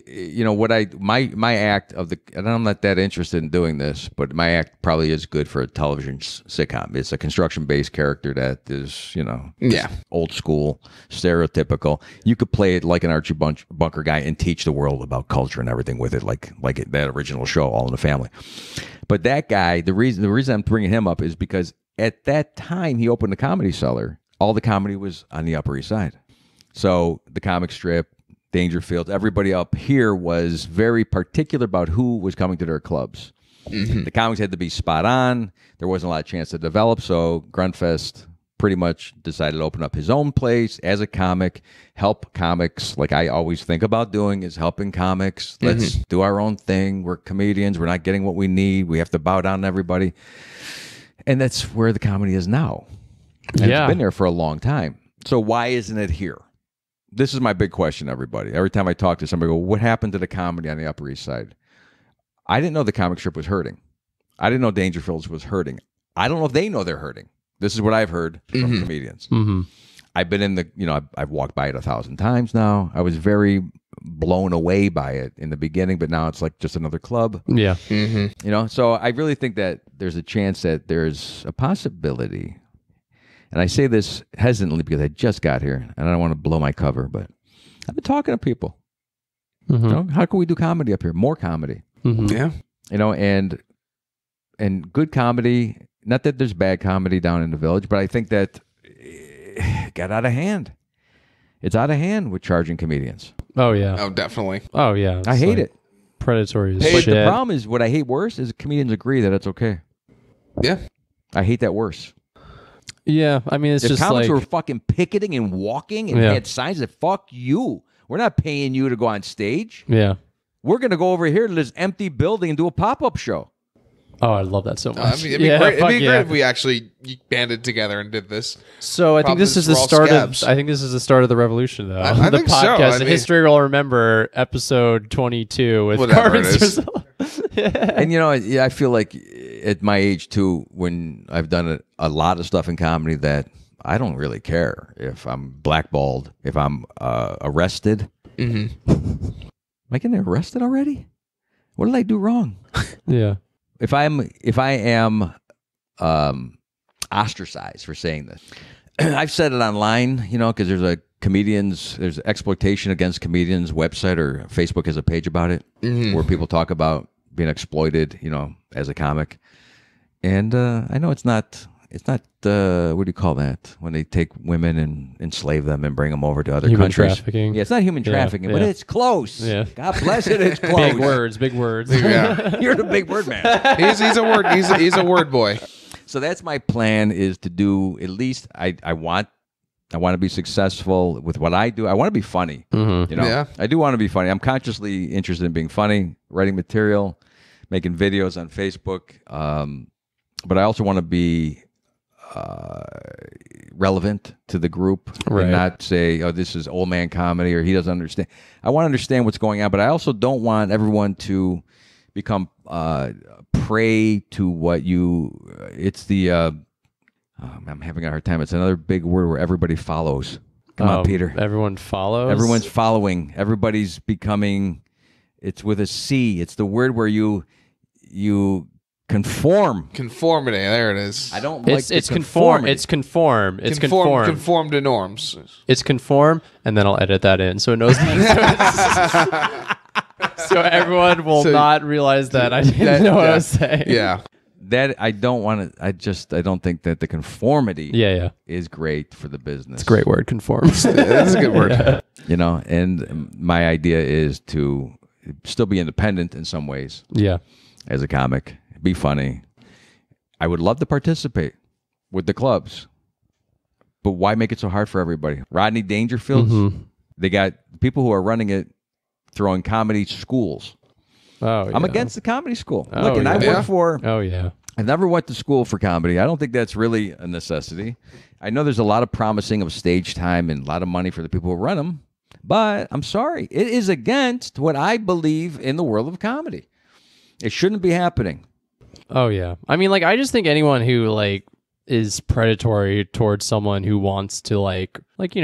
my act and I'm not that interested in doing this, but my act probably is good for a television sitcom. It's a construction-based character that is, old school, stereotypical. You could play it like an Archie Bunker guy and teach the world about culture and everything with it, like that original show, All in the Family. But that guy, the reason I'm bringing him up is because at that time he opened the Comedy Cellar. All the comedy was on the Upper East Side. So the comic strip, Dangerfield, everybody up here was very particular about who was coming to their clubs. Mm-hmm. The comics had to be spot on. There wasn't a lot of chance to develop, so Grunfest pretty much decided to open up his own place as a comic, help comics, like I always think about doing, is helping comics. Let's do our own thing. We're comedians. We're not getting what we need. We have to bow down to everybody. And that's where the comedy is now. And it's been there for a long time. So why isn't it here? This is my big question, everybody. Every time I talk to somebody, I go, what happened to the comedy on the Upper East Side? I didn't know the comic strip was hurting. I didn't know Dangerfields was hurting. I don't know if they know they're hurting. This is what I've heard from comedians. Mm-hmm. I've been in the, I've walked by it 1,000 times now. I was very blown away by it in the beginning, but now it's like just another club. Yeah. So I really think that there's a chance that there's a possibility. And I say this hesitantly because I just got here and I don't want to blow my cover, but I've been talking to people. How can we do comedy up here? More comedy. Yeah. And good comedy. Not that there's bad comedy down in the Village, but I think that it got out of hand. It's out of hand with charging comedians. Oh yeah. Oh, definitely. Oh yeah. I hate it. Predatory as But shit. the problem is, what I hate worse is comedians agree that it's okay. Yeah. I hate that worse. Yeah, I mean, it's If just comics like were fucking picketing and walking and had signs that "fuck you," we're not paying you to go on stage. yeah. We're gonna go over here to this empty building and do a pop-up show. Oh, I love that so much. It'd be great if we actually banded together and did this. So I think this is the start of. I think this is the start of the revolution, though. I the think so. podcast, history will remember episode 22 with Whatever Carmen it is. Ciricillo. And I feel like at my age too, when I've done a lot of stuff in comedy, that I don't really care if I'm blackballed, if I'm arrested. Am I getting arrested already? What did I do wrong? Yeah. If I am ostracized for saying this, I've said it online, because there's exploitation against comedians website, or Facebook has a page about it where people talk about being exploited, as a comic. And I know it's not what do you call that when they take women and enslave them and bring them over to other Human countries? trafficking. Yeah, it's not human trafficking, but it's close. Yeah. God bless it, it's close. Big words. Yeah. You're the big word man. He's a word boy. So that's my plan, is to do at least I want to be successful with what I do. I want to be funny. Yeah. I do want to be funny. I'm consciously interested in being funny, writing material, making videos on Facebook. But I also want to be relevant to the group, and not say, "Oh, this is old man comedy," or "He doesn't understand." I want to understand what's going on, but I also don't want everyone to become prey to what you. It's the. I'm having a hard time. It's another big word where everybody follows. Come on, Peter. Everyone follows. Everyone's following. Everybody's becoming. It's with a C. It's the word where you conform. Conformity. There it is. I don't like it's conform. It's conform. It's conform. Conform to norms. It's conform, and then I'll edit that in so it knows. So everyone will not realize that I didn't know what I was saying. Yeah. That I don't want to. I don't think that the conformity. Is great for the business. It's a great word, conform. That's a good word. And my idea is to still be independent in some ways. Yeah. As a comic, be funny. I would love to participate with the clubs, but why make it so hard for everybody? Rodney Dangerfield's, they got people who are running it, throwing comedy schools. Oh, yeah. I'm against the comedy school. Oh, Look, and yeah. I work for. Oh yeah. I never went to school for comedy. I don't think that's really a necessity. I know there's a lot of promising of stage time and a lot of money for the people who run them, but I'm sorry, it is against what I believe in the world of comedy. It shouldn't be happening. Oh yeah. I mean, I just think anyone who is predatory towards someone who wants to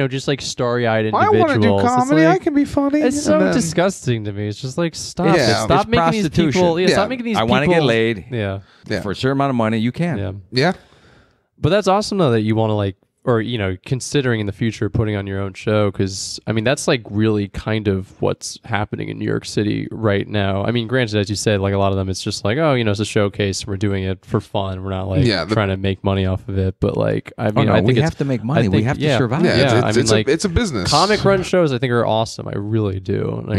just starry-eyed individuals. I want to do comedy. I can be funny. It's so disgusting to me. It's just stop. Yeah. Stop It's making these people. prostitution. Stop making these people. I want to get laid. Yeah. For a certain amount of money, you can. Yeah. Yeah. But that's awesome though that you want to or considering in the future putting on your own show, because I mean that's really kind of what's happening in New York City right now. I mean, granted, as you said, a lot of them it's just it's a showcase. We're doing it for fun. We're not trying to make money off of it. But I mean, I think we have to make money. We have to survive. Yeah, Yeah, it's a business. Comic run shows I think are awesome. I really do. And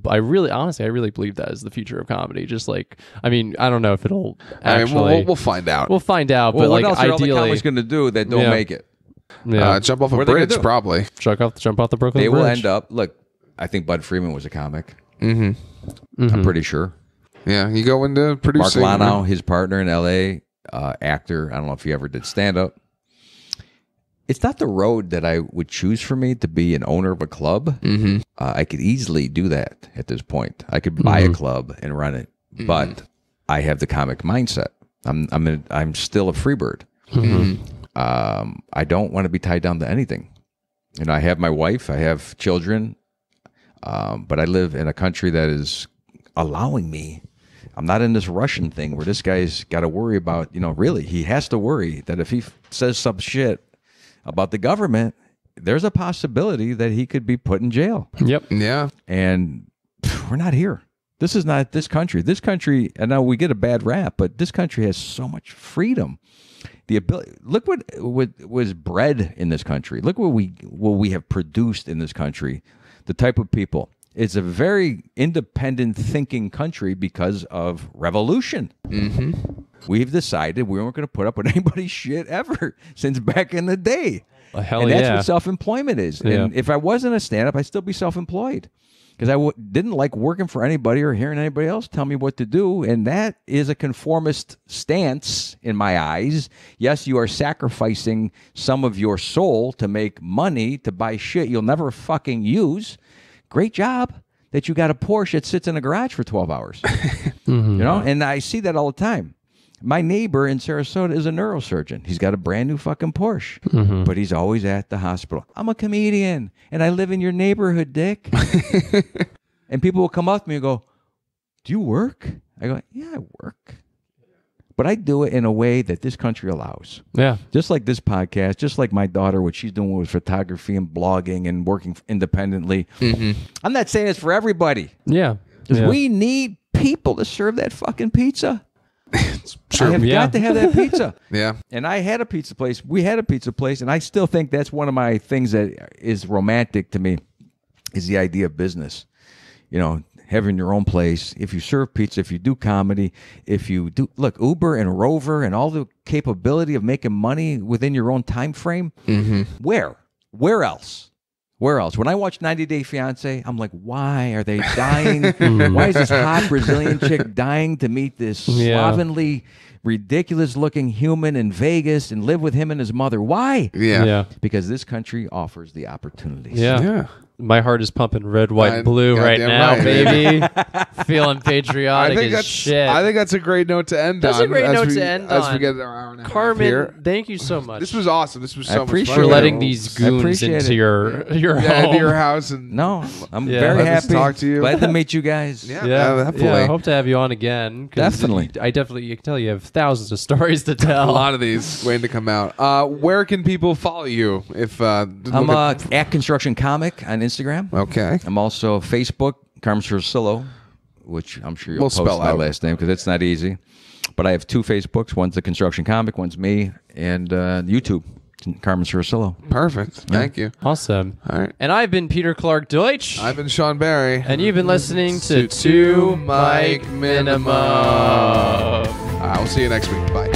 I really honestly I really believe that is the future of comedy. Just I mean, I don't know if it'll actually. I mean, we'll find out. We'll find out. Well, but what else are all the ideally, comics going to do that don't make it? Yeah. Jump off a What are they gonna bridge, do? probably. jump off the Brooklyn They Bridge. will end up. Look, I think Bud Freeman was a comic. I'm pretty sure. Yeah, you go into Mark producing. Lanow, his partner in L.A., actor. I don't know if he ever did stand up. It's not the road that I would choose for me to be an owner of a club. I could easily do that at this point. I could buy a club and run it, but I have the comic mindset. I'm still a free bird. I don't want to be tied down to anything. I have my wife, I have children, but I live in a country that is allowing me. I'm not in this Russian thing where this guy's got to worry about, really, he has to worry that if he says some shit about the government, there's a possibility that he could be put in jail. Yep. Yeah. And we're not here. This is not this country. This country, and now we get a bad rap, but this country has so much freedom. The ability. Look what was bred in this country. Look what we have produced in this country. The type of people. It's a very independent thinking country because of revolution. Mm-hmm. We've decided we weren't going to put up with anybody's shit ever since back in the day. Well, hell and that's yeah. what self-employment is. Yeah. And if I wasn't a stand-up, I'd still be self-employed. Because I didn't like working for anybody or hearing anybody else tell me what to do. And that is a conformist stance in my eyes. Yes, you are sacrificing some of your soul to make money, to buy shit you'll never fucking use. Great job that you got a Porsche that sits in a garage for 12 hours. Mm-hmm. And I see that all the time. My neighbor in Sarasota is a neurosurgeon. He's got a brand new fucking Porsche, but he's always at the hospital. I'm a comedian, and I live in your neighborhood, Dick. And people will come up to me and go, do you work? I go, yeah, I work. But I do it in a way that this country allows. Yeah. Just like this podcast, just like my daughter, what she's doing with photography and blogging and working independently. Mm-hmm. I'm not saying it's for everybody. Yeah. Because yeah. we need people to serve that fucking pizza. Sure. I have got to have that pizza. Yeah. And I had a pizza place. We had a pizza place, and I still think that's one of my things that is romantic to me is the idea of business. Having your own place. If you serve pizza, if you do comedy, if you do Uber and Rover and all the capability of making money within your own time frame. Mm-hmm. Where else? When I watch 90 Day Fiancé, I'm like, why are they dying? Why is this hot Brazilian chick dying to meet this slovenly, ridiculous-looking human in Vegas and live with him and his mother? Why? Yeah. Because this country offers the opportunities. Yeah. My heart is pumping red, white, and blue right now, right, baby. Feeling patriotic as shit. I think that's a great note to end on. That's a great note to end on. As we get our hour and a half Carmen, here. thank you so much. This was awesome. This was so much appreciate fun. for letting these goons into your home. Into your house. And No, I'm very happy. To talk to you. Glad to meet you guys. Yeah, Yeah, I hope to have you on again. Definitely. I definitely, you can tell you have thousands of stories to a tell. lot of these waiting to come out. Where can people follow you? If I'm at Construction Comic on Instagram. Okay. I'm also Facebook, Carmen Ciricillo, which I'm sure you'll We'll post spell my out. last name because it's not easy. But I have two Facebooks. One's the Construction Comic, one's me, and YouTube, Carmen Ciricillo. Perfect. Thank you. Awesome. All right. And I've been Peter Clark Deutsch. I've been Sean Barry. And you've been listening to Two Mic Minimum. We'll see you next week. Bye.